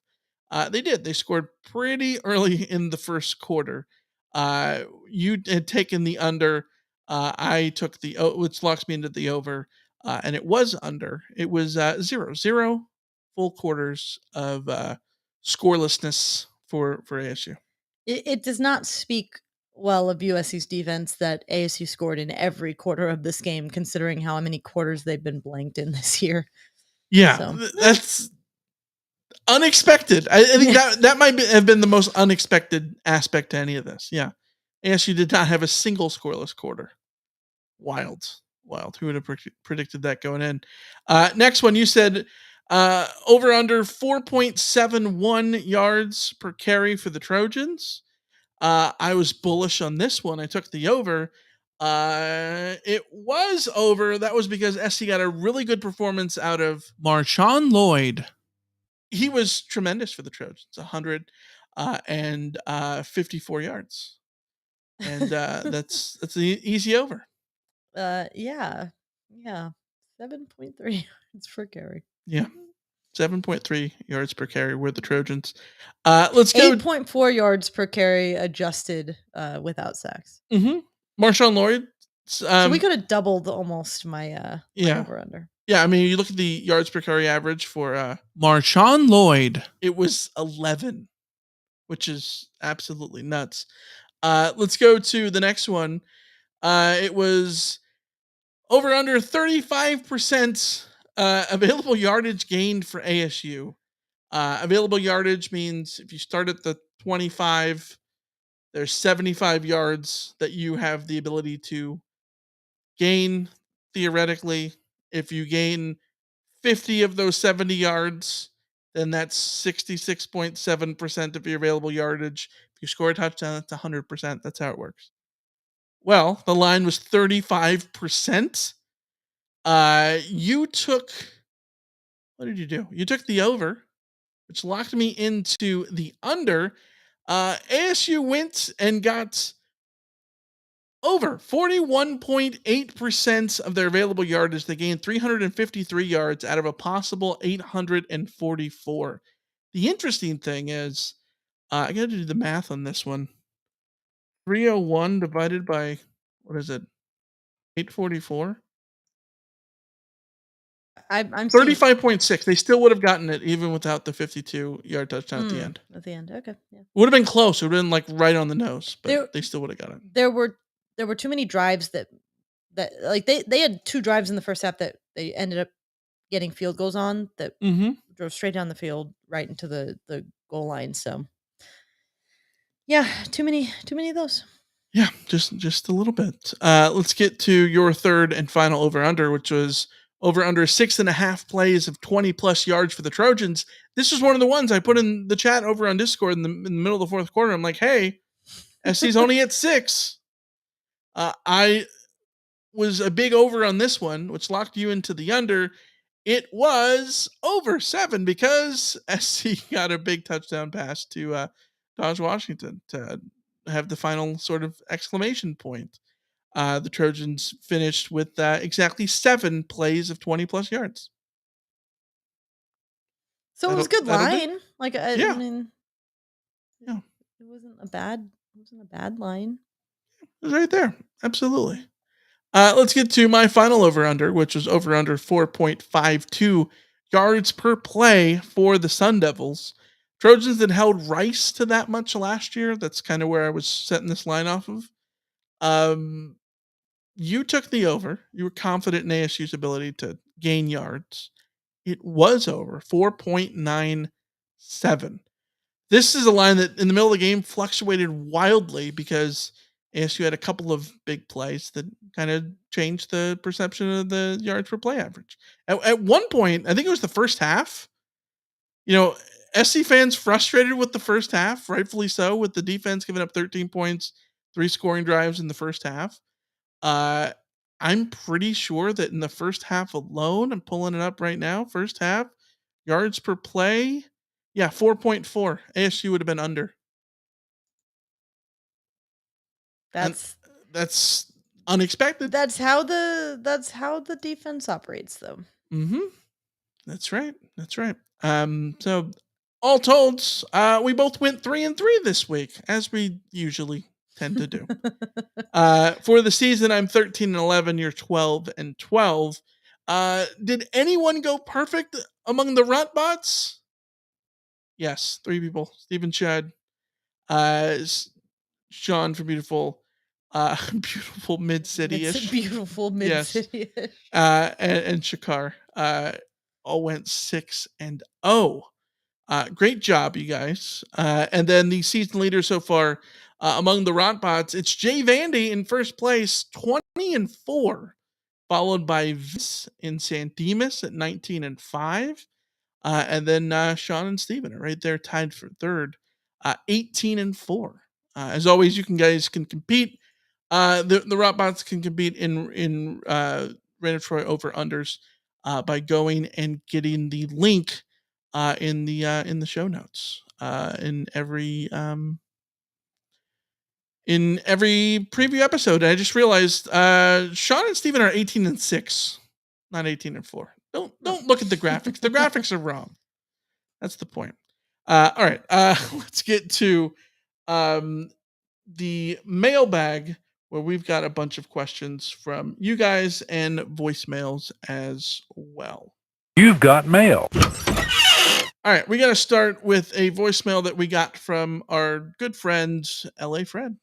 They did. They scored pretty early in the first quarter. You had taken the under. I took which locks me into the over, and it was under. It was 0 full quarters of scorelessness for ASU. It does not speak well of USC's defense that ASU scored in every quarter of this game, considering how many quarters they've been blanked in this year. Yeah, so. That's unexpected. I think that might have been the most unexpected aspect to any of this. Yeah. ASU did not have a single scoreless quarter. Wild. Who would have predicted that going in? Next one, you said over under 4.71 yards per carry for the Trojans. I was bullish on this one. I took the over. It was over. That was because SC got a really good performance out of Marshawn Lloyd. He was tremendous for the Trojans. 154 yards, and that's an easy over. Yeah. 7.3 yards per carry. Yeah, 7.3 yards per carry were the Trojans. Let's go 8.4 yards per carry adjusted without sacks. Marshawn Lloyd. So we could have doubled almost my over under. Yeah, I mean, you look at the yards per carry average for Marshawn Lloyd. It was 11, which is absolutely nuts. Let's go to the next one. It was over under 35% available yardage gained for ASU. Available yardage means if you start at the 25, there's 75 yards that you have the ability to gain theoretically. If you gain 50 of those 70 yards, then that's 66.7% of your available yardage. If you score a touchdown, that's 100%. That's how it works. Well, the line was 35%. You took, what did you do? You took the over, which locked me into the under. ASU went and got over 41.8% of their available yardage. They gained 353 yards out of a possible 844. The interesting thing is, I got to do the math on this one. 301 divided by, what is it? 844? I'm 35.6. They still would have gotten it even without the 52-yard touchdown at the end. At the end, okay. Yeah. Would have been close. It would have been like right on the nose, but they still would have got it. There were too many drives that like they had 2 drives in the first half that they ended up getting field goals on that drove straight down the field right into the goal line. So yeah, too many of those. Yeah, just a little bit. Let's get to your third and final over under, which was over under 6.5 plays of 20 plus yards for the Trojans. This was one of the ones I put in the chat over on Discord in the middle of the fourth quarter. I'm like, hey, SC's only at 6. I was a big over on this one, which locked you into the under. It was over 7 because SC got a big touchdown pass to Dodge Washington to have the final sort of exclamation point. The Trojans finished with exactly 7 plays of 20 plus yards. So it was a good line. Like I mean, yeah, it wasn't a bad line. It was right there. Absolutely. Let's get to my final over under, which was over under 4.52 yards per play for the Sun Devils. Trojans had held Rice to that much last year. That's kind of where I was setting this line off of. You took the over. You were confident in ASU's ability to gain yards. It was over 4.97. This is a line that in the middle of the game fluctuated wildly because ASU had a couple of big plays that kind of changed the perception of the yards per play average. At one point, I think it was the first half, SC fans frustrated with the first half, rightfully so, with the defense giving up 13 points, 3 scoring drives in the first half. I'm pretty sure that in the first half alone, I'm pulling it up right now, first half, yards per play, 4.4. ASU would have been under. That's unexpected. That's how the defense operates, though. That's right. So all told, we both went 3-3 this week, as we usually tend to do. For the season, I'm 13-11. You're 12-12. Did anyone go perfect among the Rant bots? Yes, 3 people. Stephen Chad, Sean for beautiful mid-city-ish. Beautiful mid-city-ish. Yes. And Shakar all went 6-0. Great job, you guys. And then the season leader so far among the Rant bots, it's Jay Vandy in first place, 20-4, followed by Vince in San Dimas at 19-5. And then Sean and Steven are right there tied for third, 18-4. As always, you guys can compete. The Rotbots can compete in Rate of Troy over unders by going and getting the link in the show notes in every preview episode. I just realized Sean and Steven are 18-6, not 18-4. Don't look at the graphics. The graphics are wrong. That's the point. All right, let's get to the mailbag, where we've got a bunch of questions from you guys and voicemails as well. You've got mail. All right, we got to start with a voicemail that we got from our good friend, LA Fred.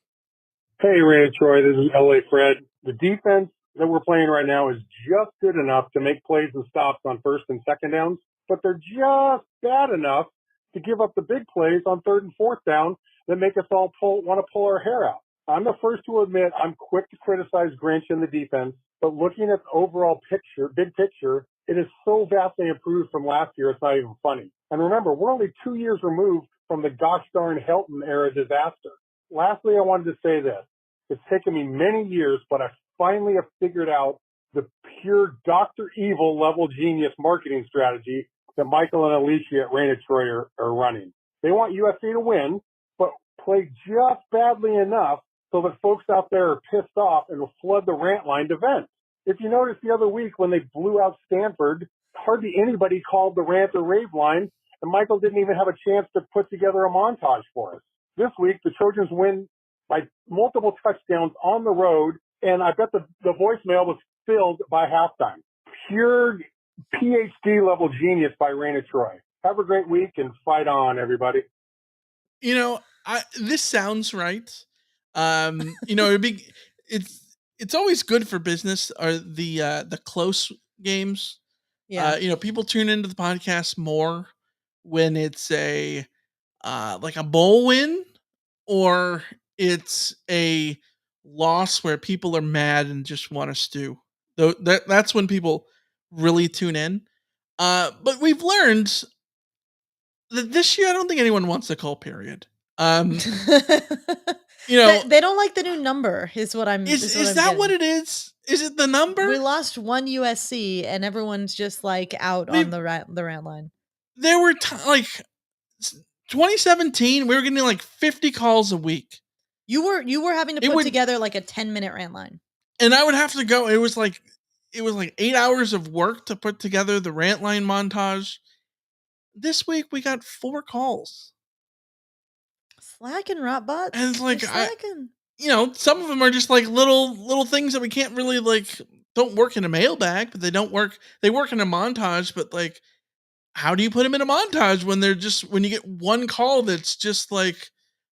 Hey, Rant Troy, this is LA Fred. The defense that we're playing right now is just good enough to make plays and stops on first and second downs, but they're just bad enough to give up the big plays on third and fourth down that make us all want to pull our hair out. I'm the first to admit I'm quick to criticize Grinch and the defense, but looking at the overall picture, big picture, it is so vastly improved from last year, it's not even funny. And remember, we're only 2 years removed from the gosh darn Helton era disaster. Lastly, I wanted to say this. It's taken me many years, but I finally have figured out the pure Dr. Evil level genius marketing strategy that Michael and Alicia at Rant Troy are running. They want USC to win, but play just badly enough so that folks out there are pissed off and will flood the Rant Line to vent. If you noticed the other week when they blew out Stanford, hardly anybody called the Rant or Rave line, and Michael didn't even have a chance to put together a montage for us. This week, the Trojans win by multiple touchdowns on the road, and I bet the voicemail was filled by halftime. Pure PhD level genius by Rant Troy. Have a great week and fight on, everybody. You know, this sounds right. You know, it's always good for business are the close games. Yeah. You know, people tune into the podcast more when it's a like a bowl win, or it's a loss where people are mad and just want to stew. Though that's when people really tune in. But we've learned that this year I don't think anyone wants to call period. You know, they don't like the new number. Is what I'm. Is that what it is? Is it the number? We lost one USC, and everyone's just like out on the Rant Line. There were like 2017, we were getting like 50 calls a week. You were having to put together like a 10-minute Rant Line, and I would have to go. It was like 8 hours of work to put together the Rant Line montage. This week we got 4 slacking, Rotbot. And it's like slacking. You know, some of them are just like little things that we can't really like don't work in a mailbag, but they work in a montage. But like, how do you put them in a montage when when you get one call that's just like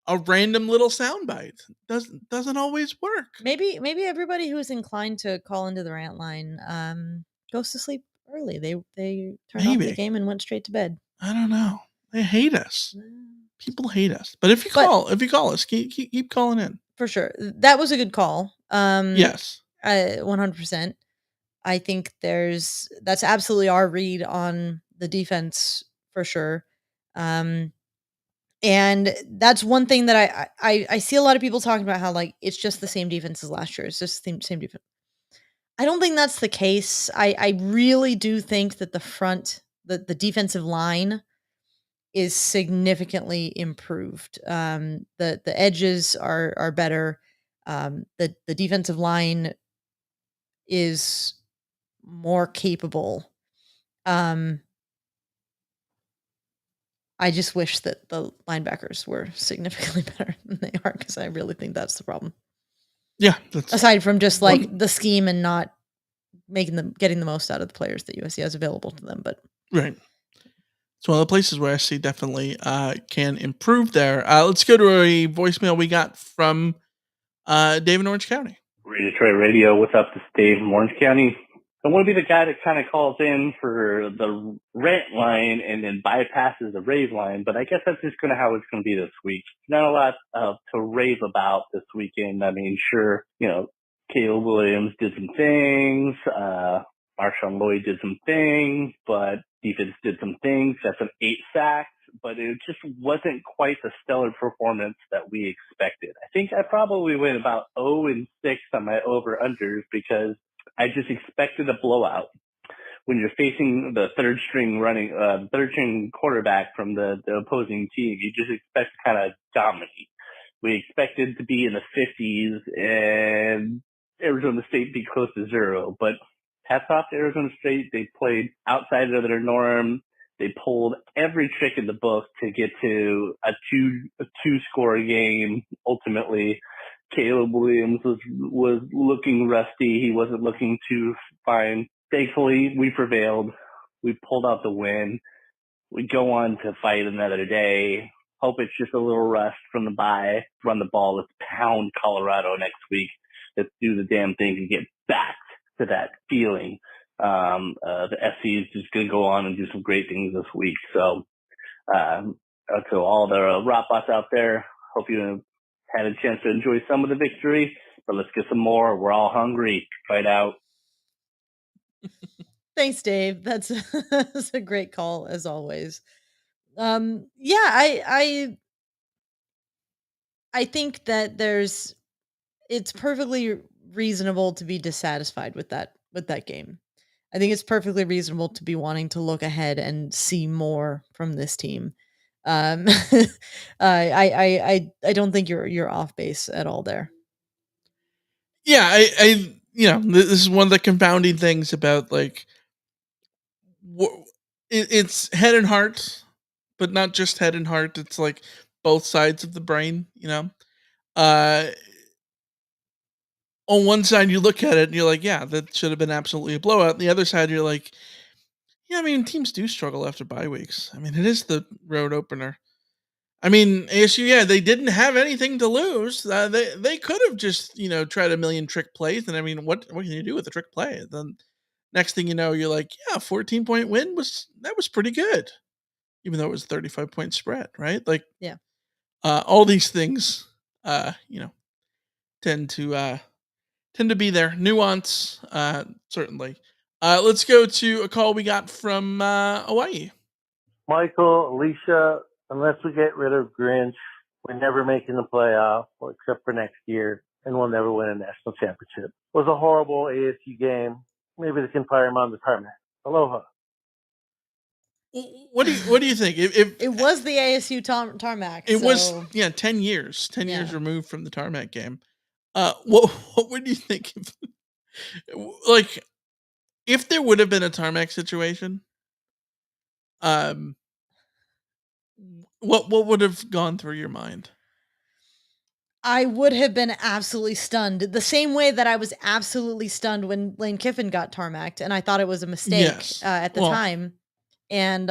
a random little soundbite? Doesn't always work. Maybe everybody who's inclined to call into the Rant Line goes to sleep early. They turned off the game and went straight to bed. I don't know. They hate us. People hate us. But if you call us, keep calling in. For sure. That was a good call. Yes. 100%. I think that's absolutely our read on the defense for sure. And that's one thing that I see a lot of people talking about how like it's just the same defense as last year. It's just the same defense. I don't think that's the case. I really do think that the defensive line is significantly improved. The edges are better. The defensive line is more capable. I just wish that the linebackers were significantly better than they are, because I really think that's the problem. Yeah. Aside from just like the scheme and not getting the most out of the players that USC has available to them, but right. It's one of the places where SC definitely can improve there. Let's go to a voicemail we got from Dave in Orange County. Detroit Radio, what's up? This is Dave from Orange County. I want to be the guy that kind of calls in for the Rant Line and then bypasses the Rave Line, but I guess that's just kind of how it's going to be this week. Not a lot to rave about this weekend. I mean, sure, you know, Caleb Williams did some things, Marshawn Lloyd did some things, but defense did some things. Got some 8 sacks. but it just wasn't quite the stellar performance that we expected. I think I probably went about 0-6 on my over-unders because I just expected a blowout. When you're facing the third string quarterback from the opposing team, you just expect to kind of dominate. We expected to be in the 50s and Arizona State be close to 0, but hats off to Arizona State. They played outside of their norm. They pulled every trick in the book to get to a two-score game. Ultimately, Caleb Williams was looking rusty. He wasn't looking too fine. Thankfully, we prevailed. We pulled out the win. We go on to fight another day. Hope it's just a little rust from the bye. Run the ball. Let's pound Colorado next week. Let's do the damn thing and get back to that feeling. The SC is just going to go on and do some great things this week. So, to all the Rotbots out there, hope you had a chance to enjoy some of the victory, but let's get some more. We're all hungry. Fight out. Thanks, Dave. That's a great call as always. Yeah, I think that it's perfectly reasonable to be dissatisfied with that game. I think it's perfectly reasonable to be wanting to look ahead and see more from this team. I don't think you're off base at all there. Yeah, I this is one of the confounding things about like it's head and heart, but not just head and heart. It's like both sides of the brain. On one side you look at it and you're like, yeah, that should have been absolutely a blowout. On the other side you're like, yeah, I mean, teams do struggle after bye weeks. I mean, it is the road opener. I mean, ASU, yeah, they didn't have anything to lose. They could have just, tried a million trick plays. And I mean, what can you do with a trick play? Then next thing you know, you're like, yeah, 14-point win was pretty good, even though it was a 35-point spread, right? Like, yeah, all these things, tend to be there. Nuance, certainly. Let's go to a call we got from Hawaii. Michael, Alicia, unless we get rid of Grinch, we're never making the playoff, except for next year, and we'll never win a national championship. It was a horrible ASU game. Maybe they can fire him on the tarmac. Aloha. What do you think? If it was the ASU tarmac, it was 10 years removed from the tarmac game. What would you think if there would have been a tarmac situation? What would have gone through your mind? I would have been absolutely stunned. The same way that I was absolutely stunned when Lane Kiffin got tarmacked, and I thought it was a mistake at the time. And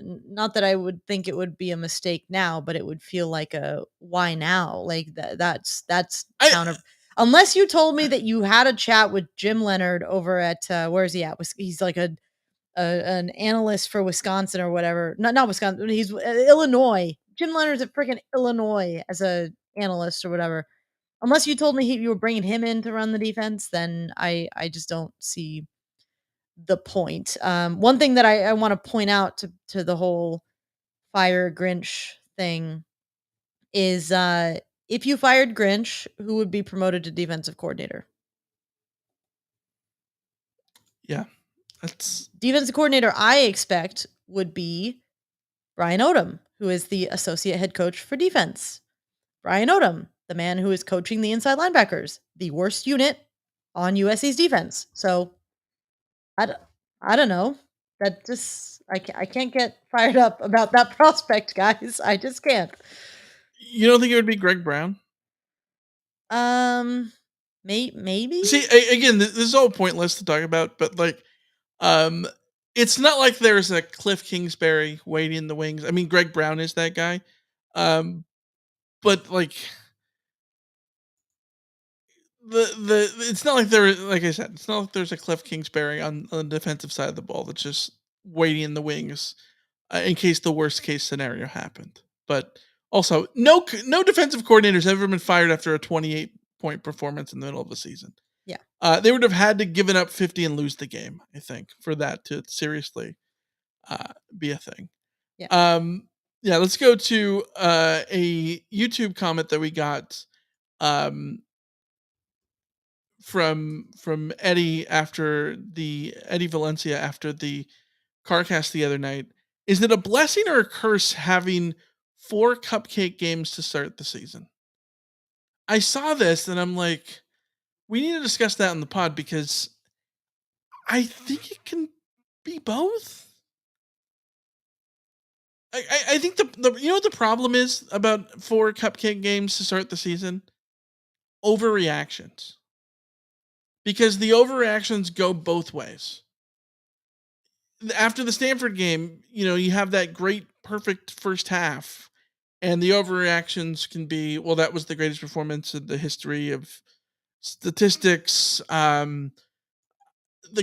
not that I would think it would be a mistake now, but it would feel like a why now? Like that's counter. Unless you told me that you had a chat with Jim Leonard over at where is he at? He's like an analyst for Wisconsin or whatever. Not Wisconsin. He's Illinois. Jim Leonard's at freaking Illinois as a analyst or whatever. Unless you told me you were bringing him in to run the defense, then I just don't see the point. One thing that I want to point out to the whole fire Grinch thing is if you fired Grinch, who would be promoted to defensive coordinator? Yeah. That's defensive coordinator I expect would be Brian Odom, who is the associate head coach for defense. Brian Odom, the man who is coaching the inside linebackers, the worst unit on USC's defense. So I don't know. That just I can't get fired up about that prospect, guys. I just can't. You don't think it would be Greg Brown? Maybe. See, again, this is all pointless to talk about, but it's not like there's a Cliff Kingsbury waiting in the wings. I mean, Greg Brown is that guy, but like it's not like like I said, it's not like there's a Cliff Kingsbury on the defensive side of the ball that's just waiting in the wings in case the worst case scenario happened. But also, no defensive coordinator's ever been fired after a 28-point performance in the middle of the season. Yeah. They would have had to given up 50 and lose the game, I think, for that to seriously be a thing. Yeah, let's go to a YouTube comment that we got from Eddie Eddie Valencia after the CarCast the other night. Is it a blessing or a curse having 4 cupcake games to start the season? I saw this and I'm like, we need to discuss that in the pod because I think it can be both. I think the you know what the problem is about 4 cupcake games to start the season? Overreactions. Because the overreactions go both ways. After the Stanford game, you have that great, perfect first half, and the overreactions can be, well, that was the greatest performance in the history of statistics, the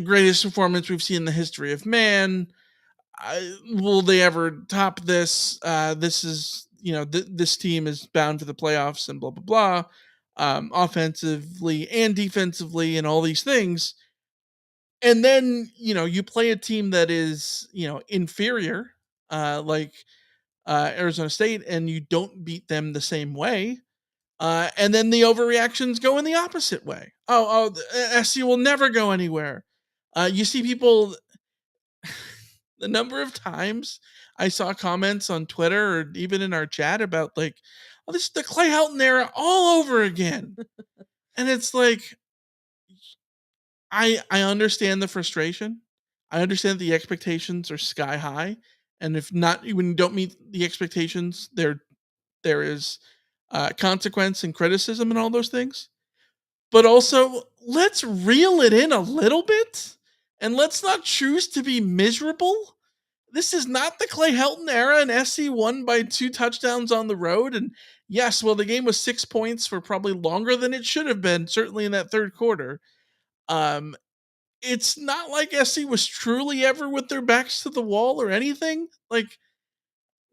greatest performance we've seen in the history of man. Will they ever top this? This is, this team is bound for the playoffs and blah, blah, blah, offensively and defensively and all these things. And then, you play a team that is, inferior, like Arizona State, and you don't beat them the same way. And then the overreactions go in the opposite way. SC will never go anywhere. You see people, the number of times I saw comments on Twitter or even in our chat about like, oh, this is the Clay Helton era all over again. And it's like, I understand the frustration. I understand the expectations are sky high. And if not, when you don't meet the expectations, there is consequence and criticism and all those things. But also, let's reel it in a little bit and let's not choose to be miserable. This is not the Clay Helton era, and SC won by 2 touchdowns on the road. And yes, well, the game was 6 points for probably longer than it should have been, certainly in that third quarter. It's not like SC was truly ever with their backs to the wall or anything. Like,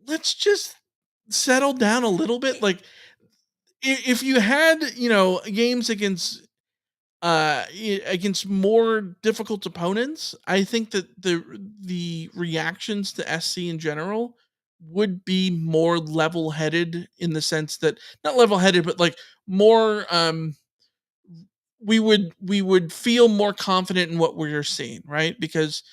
let's just settle down a little bit. Like, if you had, games against more difficult opponents, I think that the reactions to SC in general would be more level-headed, in the sense that, not level-headed, but like more we would feel more confident in what we're seeing, right? Because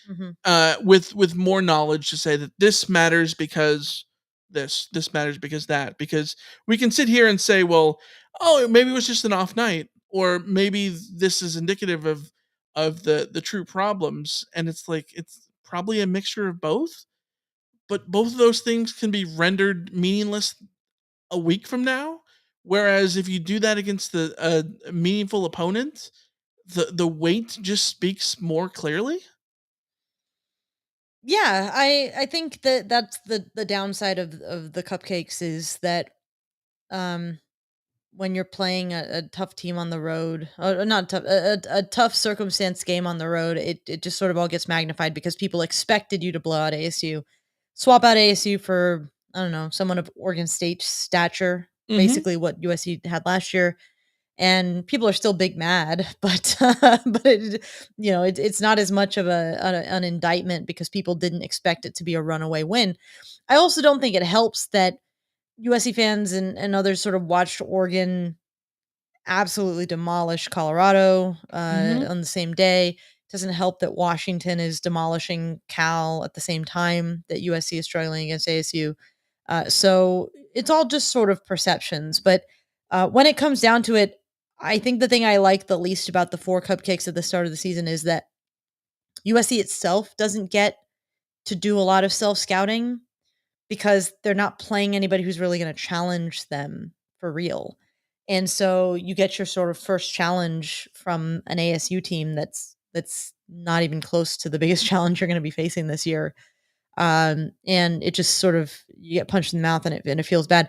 with more knowledge to say that this matters because this matters because that, because we can sit here and say, well, oh, maybe it was just an off night, or maybe this is indicative of the true problems, and it's like, it's probably a mixture of both, but both of those things can be rendered meaningless a week from now. Whereas if you do that against a meaningful opponent, the weight just speaks more clearly. Yeah, I think that's the downside of the cupcakes, is that when you're playing a tough team on the road, or not tough, a tough circumstance game on the road, it just sort of all gets magnified because people expected you to blow out ASU, swap out ASU for, I don't know, someone of Oregon State stature, basically what USC had last year. And people are still big mad, but but it's not as much of an indictment because people didn't expect it to be a runaway win. I also don't think it helps that USC fans and others sort of watched Oregon absolutely demolish Colorado on the same day. Doesn't help that Washington is demolishing Cal at the same time that USC is struggling against ASU. So it's all just sort of perceptions. But when it comes down to it, I think the thing I like the least about the 4 cupcakes at the start of the season is that USC itself doesn't get to do a lot of self-scouting because they're not playing anybody who's really going to challenge them for real. And so you get your sort of first challenge from an ASU team that's not even close to the biggest challenge you're going to be facing this year. And it just sort of, you get punched in the mouth and it feels bad.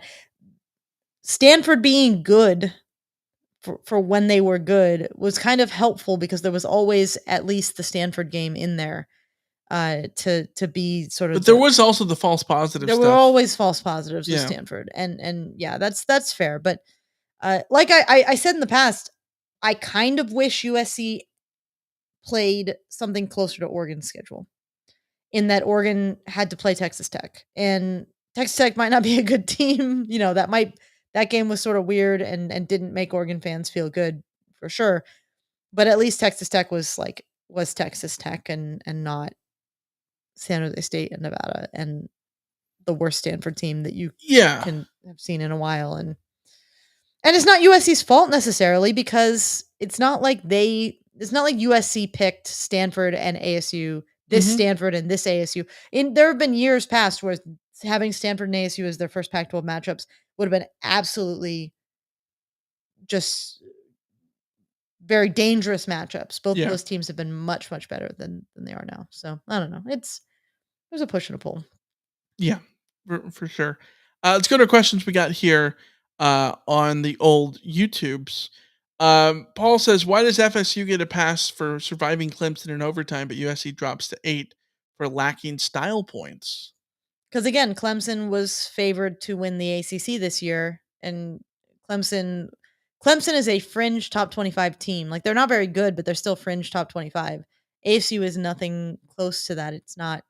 Stanford being good for when they were good was kind of helpful because there was always at least the Stanford game in there to be sort of. But there was also the false positive there stuff. were always false positives with Yeah. Stanford, and yeah, that's fair. But like I said in the past, I kind of wish USC played something closer to Oregon's schedule. in that Oregon had to play Texas Tech, and Texas Tech might not be a good team. That game was sort of weird and didn't make Oregon fans feel good for sure. But at least Texas Tech was Texas Tech and not San Jose State and Nevada and the worst Stanford team that you can have seen in a while. And it's not USC's fault necessarily, because it's not like USC picked Stanford and ASU, this Stanford and this ASU. There have been years past where having Stanford and ASU as their first Pac-12 matchups would have been absolutely just very dangerous matchups. Both of those teams have been much, much better than they are now. So I don't know. There's a push and a pull. Yeah, for sure. Let's go to questions we got here on the old YouTubes. Paul says, why does FSU get a pass for surviving Clemson in overtime, but USC drops to 8 for lacking style points? Because again, Clemson was favored to win the ACC this year, and Clemson is a fringe top 25 team. Like, they're not very good, but they're still fringe top 25. ASU is nothing close to that. It's not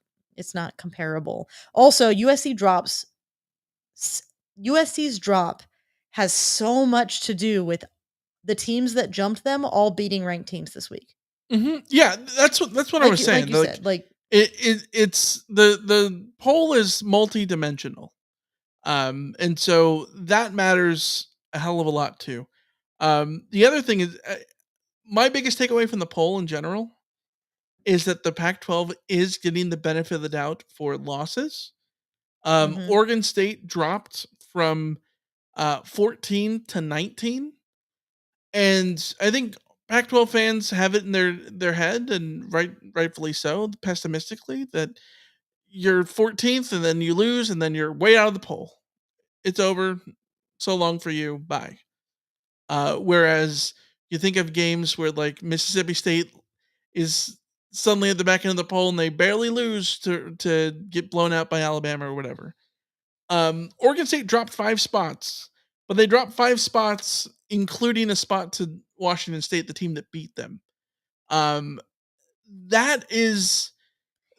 comparable. Also, USC's drop has so much to do with the teams that jumped them all beating ranked teams this week. Yeah, that's what I was saying. Like you said, it's the poll is multidimensional. And so that matters a hell of a lot too. The other thing is, my biggest takeaway from the poll in general is that the Pac-12 is getting the benefit of the doubt for losses. Oregon State dropped from 14 to 19. And I think Pac-12 fans have it in their head, and rightfully so, pessimistically, that you're 14th and then you lose and then you're way out of the poll. It's over. So long for you. Bye. Whereas you think of games where like Mississippi State is suddenly at the back end of the poll and they barely lose to get blown out by Alabama or whatever. Oregon State dropped 5 spots, but they dropped 5 spots, including a spot to Washington State, the team that beat them. That is,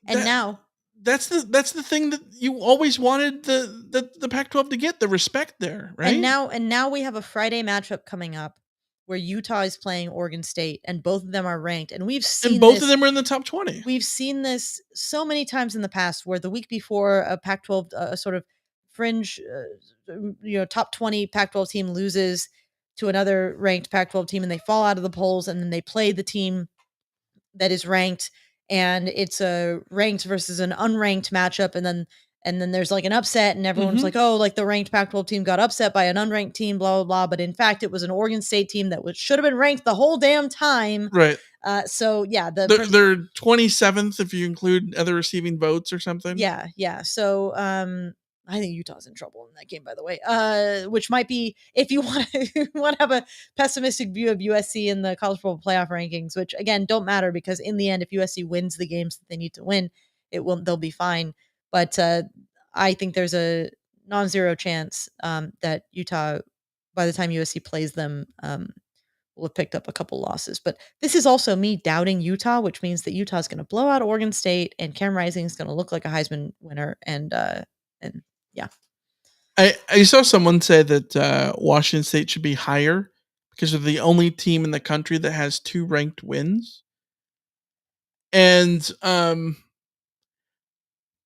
and now that's the thing that you always wanted the Pac-12 to get, the respect there, right? And now we have a Friday matchup coming up where Utah is playing Oregon State, and both of them are ranked. And we've seen both of them are in the top 20. We've seen this so many times in the past, where the week before a Pac-12 sort of fringe, top 20 Pac-12 team loses to another ranked Pac-12 team, and they fall out of the polls, and then they play the team that is ranked, and it's a ranked versus an unranked matchup, and then there's like an upset, and everyone's like, oh, like the ranked Pac-12 team got upset by an unranked team, blah, blah, blah. But in fact, it was an Oregon State team that should have been ranked the whole damn time. Right. So yeah, they're 27th if you include other receiving votes or something. Yeah. Yeah. So, I think Utah's in trouble in that game, by the way, which might be, if you want to have a pessimistic view of USC in the college football playoff rankings, which again, don't matter, because in the end, if USC wins the games that they need to win, they'll be fine. But, I think there's a non-zero chance, that Utah, by the time USC plays them, will have picked up a couple losses. But this is also me doubting Utah, which means that Utah's going to blow out Oregon State, and Cam Rising is going to look like a Heisman winner. And yeah. I saw someone say that Washington State should be higher because they're the only team in the country that has 2 ranked wins. And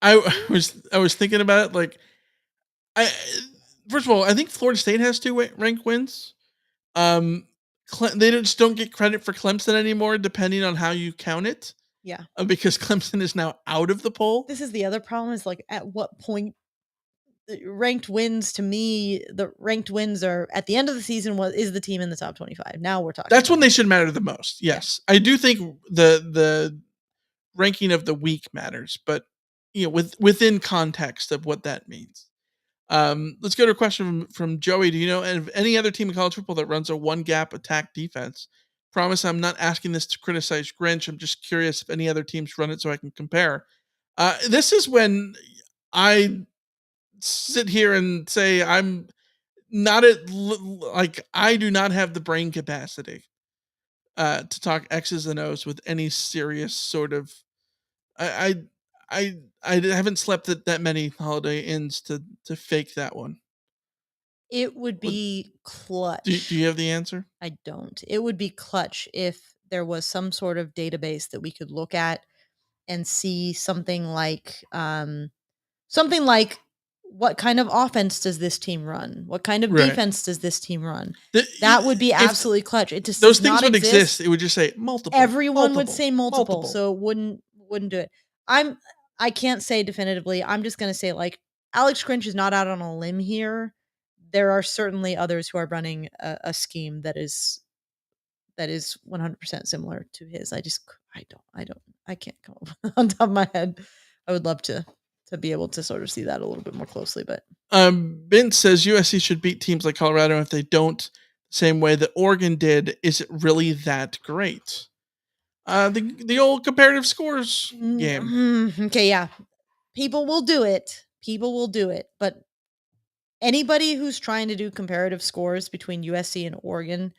I was thinking about it, like, first of all, I think Florida State has 2 ranked wins. They just don't get credit for Clemson anymore, depending on how you count it. Yeah. Because Clemson is now out of the poll. This is the other problem, is like, at what point ranked wins, to me, the ranked wins are at the end of the season, is the team in the top 25. Now we're talking. That's when they should matter the most. Yes. Yeah. I do think the ranking of the week matters, but within context of what that means. Let's go to a question from Joey. Do you know of any other team in college football that runs a 1-gap attack defense? Promise I'm not asking this to criticize Grinch. I'm just curious if any other teams run it so I can compare. This is when I sit here and say I'm not I do not have the brain capacity to talk X's and O's with any serious sort of. I haven't slept at that many Holiday Inns to fake that one. It would be clutch. Do you have the answer? I don't. It would be clutch if there was some sort of database that we could look at and see something like what kind of offense does this team run? What kind of defense does this team run? That would be absolutely clutch. It just those things would exist. It would just say multiple. Everyone would say multiple, so it wouldn't do it. I can't say definitively. I'm just gonna say, like, Alex Grinch is not out on a limb here. There are certainly others who are running a scheme that is 100% similar to his. I can't come up on top of my head. I would love to be able to sort of see that a little bit more closely, but Vince says USC should beat teams like Colorado. If they don't, the same way that Oregon did, is it really that great? The old comparative scores game. Okay, yeah. People will do it. But anybody who's trying to do comparative scores between USC and Oregon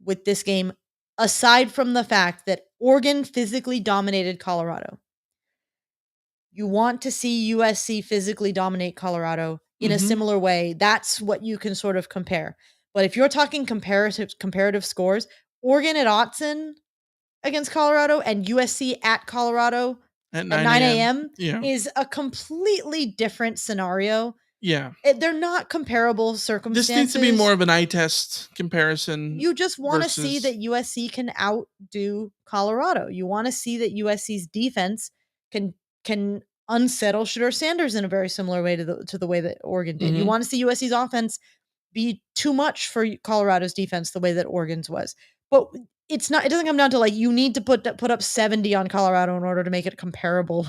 with this game, aside from the fact that Oregon physically dominated Colorado, you want to see USC physically dominate Colorado in a similar way. That's what you can sort of compare. But if you're talking comparative scores, Oregon at Autzen against Colorado and USC at Colorado at 9 a.m. is a completely different scenario. Yeah. They're not comparable circumstances. This needs to be more of an eye test comparison. You just want to see that USC can outdo Colorado. You want to see that USC's defense can unsettle Shedeur Sanders in a very similar way to the way that Oregon did. You want to see USC's offense be too much for Colorado's defense the way that Oregon's was. But it doesn't come down to like you need to put up 70 on Colorado in order to make it comparable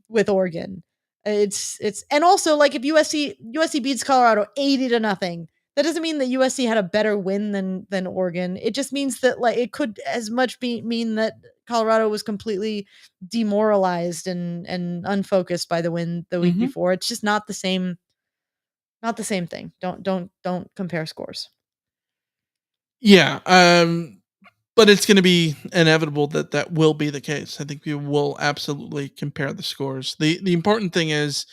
with Oregon. It's and also like if USC beats Colorado 80-0, that doesn't mean that USC had a better win than Oregon. It just means that like it could as much mean that Colorado was completely demoralized and unfocused by the win the week before. It's just not the same thing. Don't compare scores. Yeah, but it's going to be inevitable that will be the case. I think we will absolutely compare the scores. The important thing is,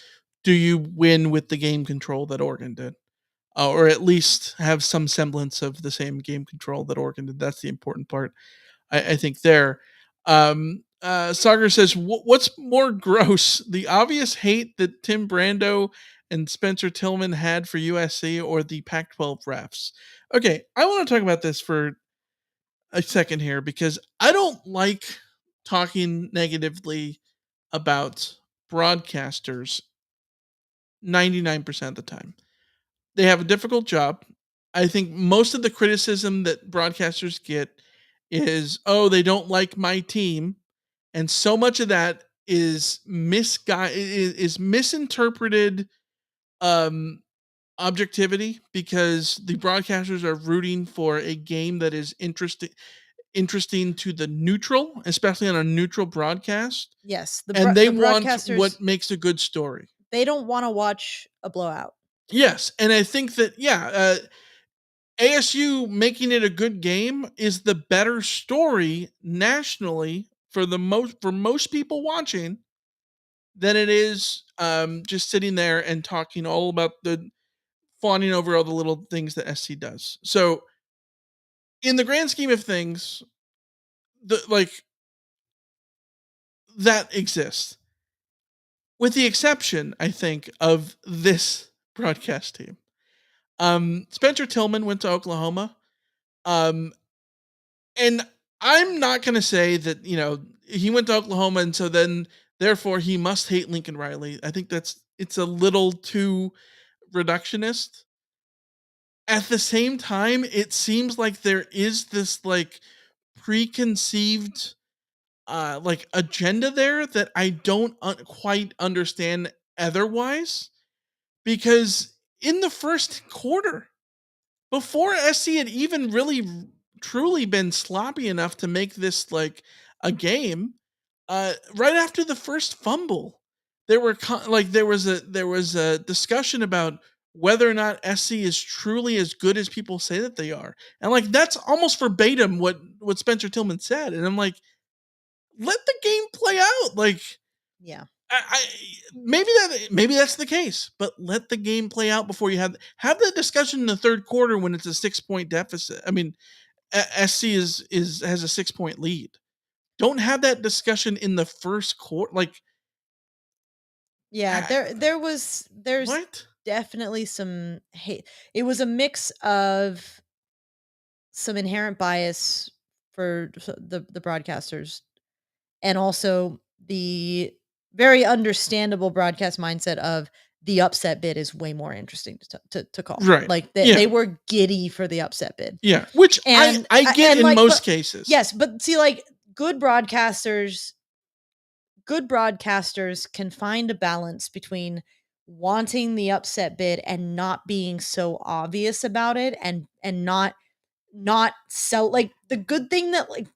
do you win with the game control that Oregon did? Or at least have some semblance of the same game control that Oregon did. That's the important part, I think there. Sagar says, what's more gross, the obvious hate that Tim Brando and Spencer Tillman had for USC or the Pac-12 refs? Okay, I want to talk about this for a second here because I don't like talking negatively about broadcasters 99% of the time. They have a difficult job. I think most of the criticism that broadcasters get is, oh, they don't like my team. And so much of that is misinterpreted objectivity because the broadcasters are rooting for a game that is interesting to the neutral, especially on a neutral broadcast. Yes. And they want what makes a good story. They don't want to watch a blowout. Yes. And I think that, ASU making it a good game is the better story nationally for most people watching than it is just sitting there and talking all about fawning over all the little things that SC does. So in the grand scheme of things, that exists. With the exception, I think, of this broadcast team. Spencer Tillman went to Oklahoma. And I'm not going to say that, he went to Oklahoma and so then therefore he must hate Lincoln Riley. I think it's a little too reductionist. At the same time, it seems like there is this preconceived agenda there that I don't quite understand otherwise, because in the first quarter, before SC had even really truly been sloppy enough to make this a game, right after the first fumble, there was a discussion about whether or not SC is truly as good as people say that they are, and that's almost verbatim what Spencer Tillman said, and I'm like, let the game play out. Yeah. Maybe that's the case, but let the game play out before you have that discussion in the third quarter when it's a 6-point deficit. I mean, SC has a 6-point lead. Don't have that discussion in the first quarter. Like, yeah, there's what? definitely some hate. It was a mix of some inherent bias for the broadcasters, and also the very understandable broadcast mindset of the upset bid is way more interesting to call. Right. Like Yeah. they were giddy for the upset bid. Yeah, which And I get in like, most cases. Yes, but see, like good broadcasters can find a balance between wanting the upset bid and not being so obvious about it, and not sell, like the good thing that like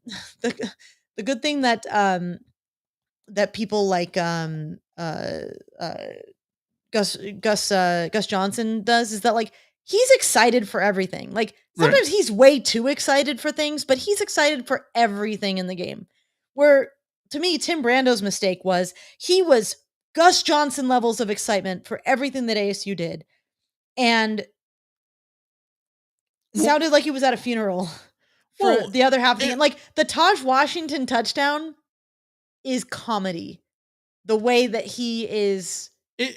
the good thing that that people like Gus Johnson does is that, like, he's excited for everything. Like sometimes he's way too excited for things, but he's excited for everything in the game. Where to me, Tim Brando's mistake was he was Gus Johnson levels of excitement for everything that ASU did, and sounded like he was at a funeral for the other half of the game. Like the Taj Washington touchdown is comedy. The way that he is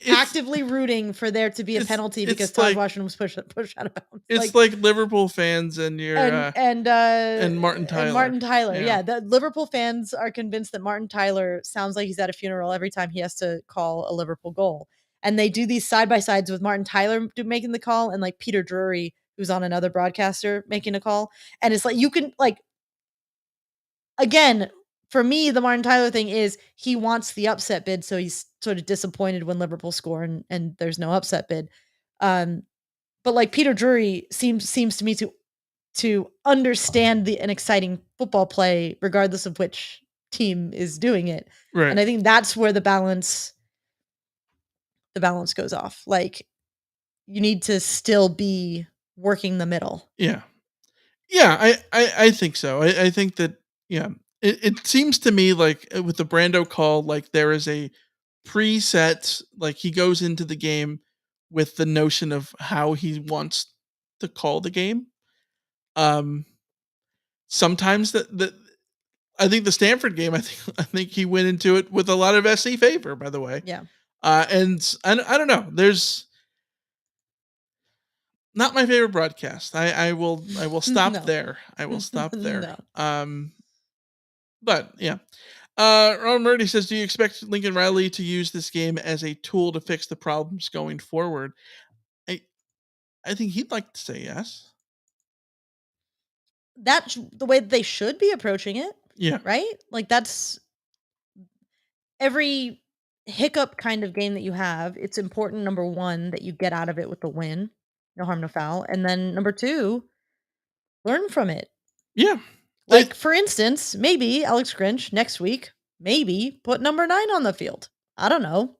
actively rooting for there to be a penalty because Taj Washington was pushed out of bounds. It's like Liverpool fans and your and Martin Tyler. And Martin Tyler, yeah. The Liverpool fans are convinced that Martin Tyler sounds like he's at a funeral every time he has to call a Liverpool goal. And they do these side by sides with Martin Tyler making the call and like Peter Drury, who's on another broadcaster, making a call. And it's like you can like again. For me, the Martin Tyler thing is he wants the upset bid, so he's sort of disappointed when Liverpool score and there's no upset bid. But like Peter Drury seems to me to understand an exciting football play, regardless of which team is doing it. Right. And I think that's where the balance goes off. Like you need to still be working the middle. Yeah. Yeah, I think so. I think that, yeah. It seems to me like with the Brando call, like there is a preset, like he goes into the game with the notion of how he wants to call the game. Sometimes that I think the Stanford game, I think he went into it with a lot of SC favor, by the way. Yeah. And I don't know. There's not my favorite broadcast. I will stop No. there. I will stop there. No. But yeah. Ron Murdy says, do you expect Lincoln Riley to use this game as a tool to fix the problems going forward? I think he'd like to say yes. That's the way they should be approaching it. Yeah. Right? Like that's every hiccup kind of game that you have. It's important, number one, that you get out of it with the win. No harm, no foul. And then number two, learn from it. Yeah. Like, for instance, maybe Alex Grinch next week, maybe put number 9 on the field. I don't know.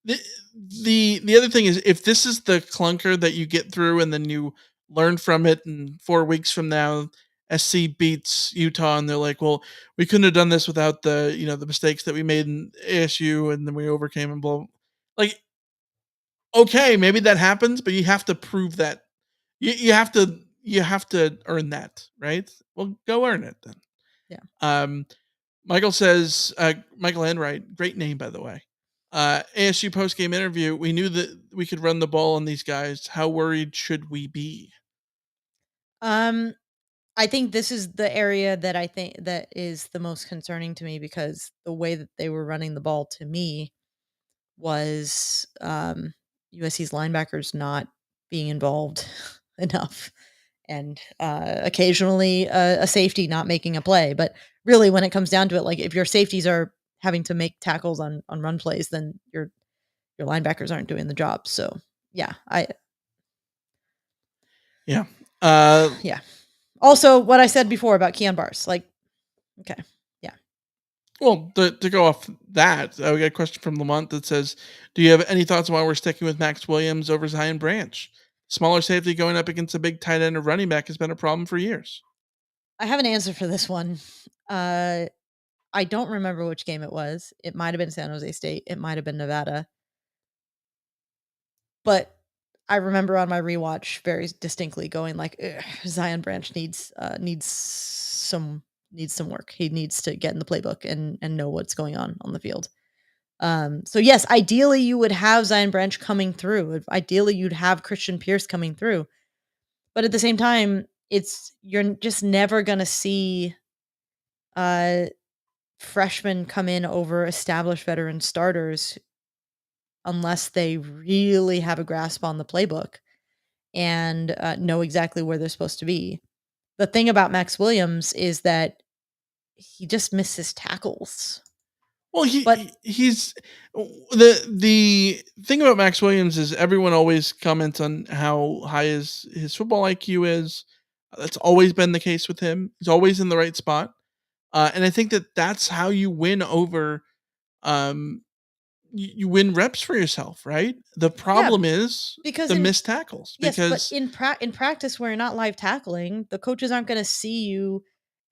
The other thing is, if this is the clunker that you get through and then you learn from it, and 4 weeks from now SC beats Utah and they're like, well, we couldn't have done this without the, the mistakes that we made in ASU and then we overcame and blah. Like, okay, maybe that happens, but you have to prove that. You have to earn that, right? Well, go earn it then. Yeah. Michael says, Michael Enright, great name, by the way. ASU post-game interview, we knew that we could run the ball on these guys. How worried should we be? I think this is the area that I think that is the most concerning to me, because the way that they were running the ball to me was USC's linebackers not being involved enough, and occasionally a safety not making a play. But really, when it comes down to it, like if your safeties are having to make tackles on run plays, then your linebackers aren't doing the job. So yeah, yeah. Yeah. Also, what I said before about Keon Bars, like, okay, yeah. Well, to go off that, we got a question from Lamont that says, do you have any thoughts on why we're sticking with Max Williams over Zion Branch? Smaller safety going up against a big tight end or running back has been a problem for years. I have an answer for this one. I don't remember which game it was. It might have been San Jose State. It might have been Nevada. But I remember on my rewatch very distinctly going like, Zion Branch needs some work. He needs to get in the playbook and know what's going on the field. So yes, ideally you would have Zion Branch coming through. Ideally you'd have Christian Pierce coming through. But at the same time, you're just never going to see freshmen come in over established veteran starters unless they really have a grasp on the playbook and know exactly where they're supposed to be. The thing about Max Williams is that he just misses tackles. Well, he's the thing about Max Williams is everyone always comments on how high his football IQ is. That's always been the case with him. He's always in the right spot. And I think that's how you win over, you win reps for yourself, right? The problem is because the missed tackles. Yes, Because but in practice where you're not live tackling, the coaches aren't going to see you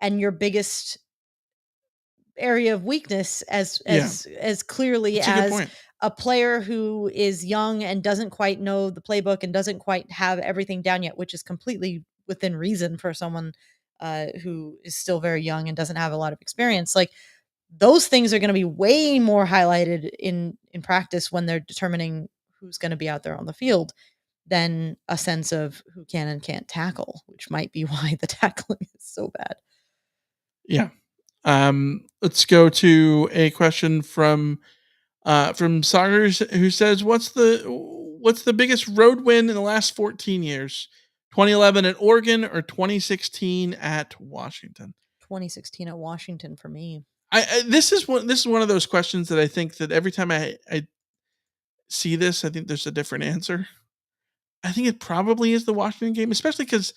and your biggest area of weakness as clearly as a player who is young and doesn't quite know the playbook and doesn't quite have everything down yet, which is completely within reason for someone who is still very young and doesn't have a lot of experience. Like those things are going to be way more highlighted in practice when they're determining who's going to be out there on the field than a sense of who can and can't tackle, which might be why the tackling is so bad. Yeah. Let's go to a question from Sagar, who says, "What's the biggest road win in the last 14 years? 2011 at Oregon or 2016 at Washington?" 2016 at Washington for me. This is one of those questions that I think that every time I see this, I think there's a different answer. I think it probably is the Washington game, especially because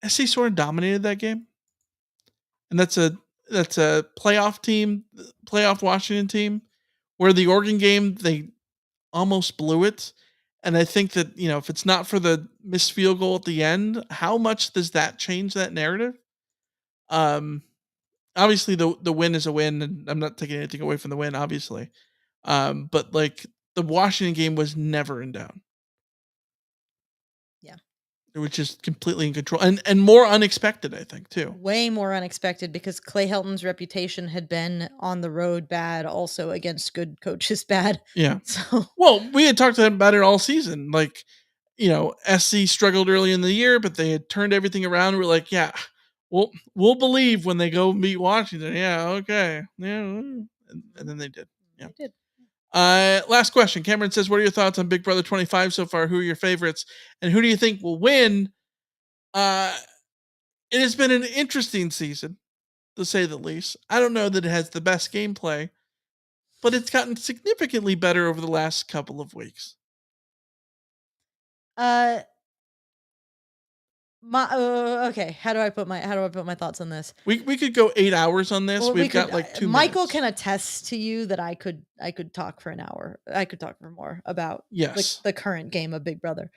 SC sort of dominated that game, and that's a playoff team, playoff Washington team, where the Oregon game they almost blew it. And I think that, if it's not for the missed field goal at the end, how much does that change that narrative? Obviously the win is a win, and I'm not taking anything away from the win, obviously. But like the Washington game was never in doubt. Yeah. It was just completely in control and more unexpected, I think, too. Way more unexpected because Clay Helton's reputation had been on the road bad, also against good coaches bad. Yeah. So well, we had talked to him about it all season. Like, SC struggled early in the year, but they had turned everything around. We're like, yeah, we'll believe when they go meet Washington. Yeah, okay. Yeah. And then they did. Yeah. They did. Last question. Cameron says, "What are your thoughts on Big Brother 25 so far? Who are your favorites? And who do you think will win?" It has been an interesting season, to say the least. I don't know that it has the best gameplay, but it's gotten significantly better over the last couple of weeks. Okay. How do I put my thoughts on this? We could go 8 hours on this. Well, We've got like 2 Michael minutes. can attest to you that I could talk for an hour. I could talk for more about the current game of Big Brother.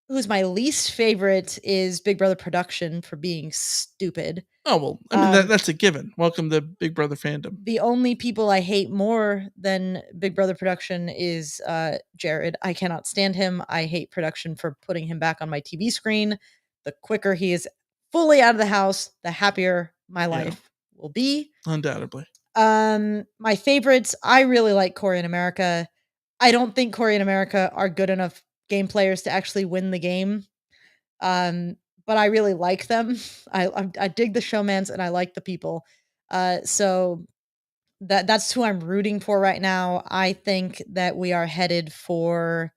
Who's my least favorite is Big Brother Production for being stupid. Oh, well, I mean, that's a given. Welcome to Big Brother fandom. The only people I hate more than Big Brother Production is Jared. I cannot stand him. I hate production for putting him back on my TV screen. The quicker he is fully out of the house, the happier my life will be. Undoubtedly. My favorites, I really like Corey and America. I don't think Corey and America are good enough game players to actually win the game. But I really like them. I dig the showmans and I like the people. So that's who I'm rooting for right now. I think that we are headed for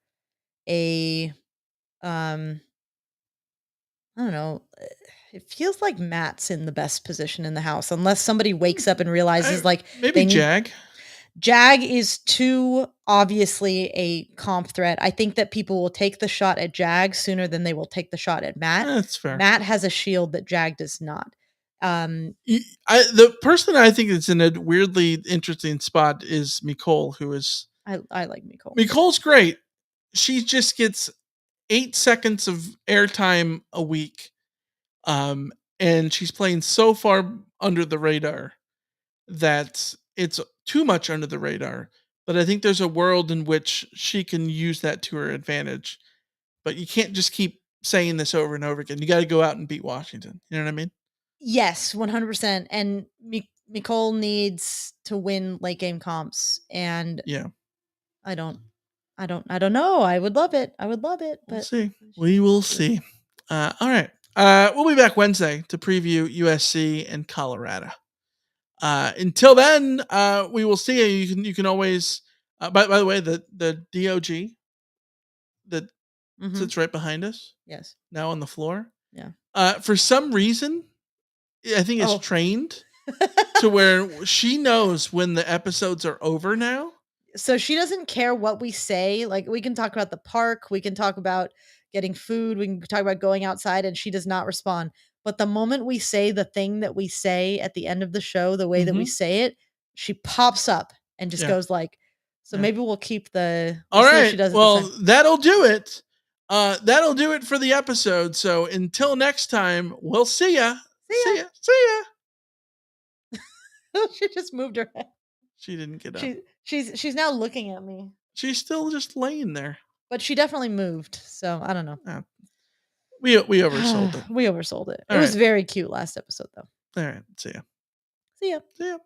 a I don't know. It feels like Matt's in the best position in the house, unless somebody wakes up and realizes maybe Jag. Jag is too obviously a comp threat. I think that people will take the shot at Jag sooner than they will take the shot at Matt. That's fair. Matt has a shield that Jag does not. The person I think is in a weirdly interesting spot is Nicole, who is... I like Nicole. Nicole's great. She just gets 8 seconds of airtime a week. And she's playing so far under the radar that it's too much under the radar. But I think there's a world in which she can use that to her advantage. But you can't just keep saying this over and over again. You got to go out and beat Washington. You know what I mean? Yes, 100%. And Nicole needs to win late game comps. And yeah, I don't know. I would love it. But we'll see. We will see. All right. We'll be back Wednesday to preview USC and Colorado. Until then, we will see you. You can always. By the way, the DOG that sits right behind us. Yes. Now on the floor. Yeah. For some reason, I think it's trained to where she knows when the episodes are over now. So she doesn't care what we say. Like, we can talk about the park, we can talk about getting food, we can talk about going outside, and she does not respond. But the moment we say the thing that we say at the end of the show, the way that we say it, she pops up and just goes like, so maybe we'll keep the. All see right. if she does Well, that'll do it. That'll do it for the episode. So until next time, we'll see ya. See ya. She just moved her head. She didn't get up. She's now looking at me. She's still just laying there. But she definitely moved. So I don't know. We oversold it. We oversold it. All it was very cute last episode though. All right. See ya. See ya. See ya.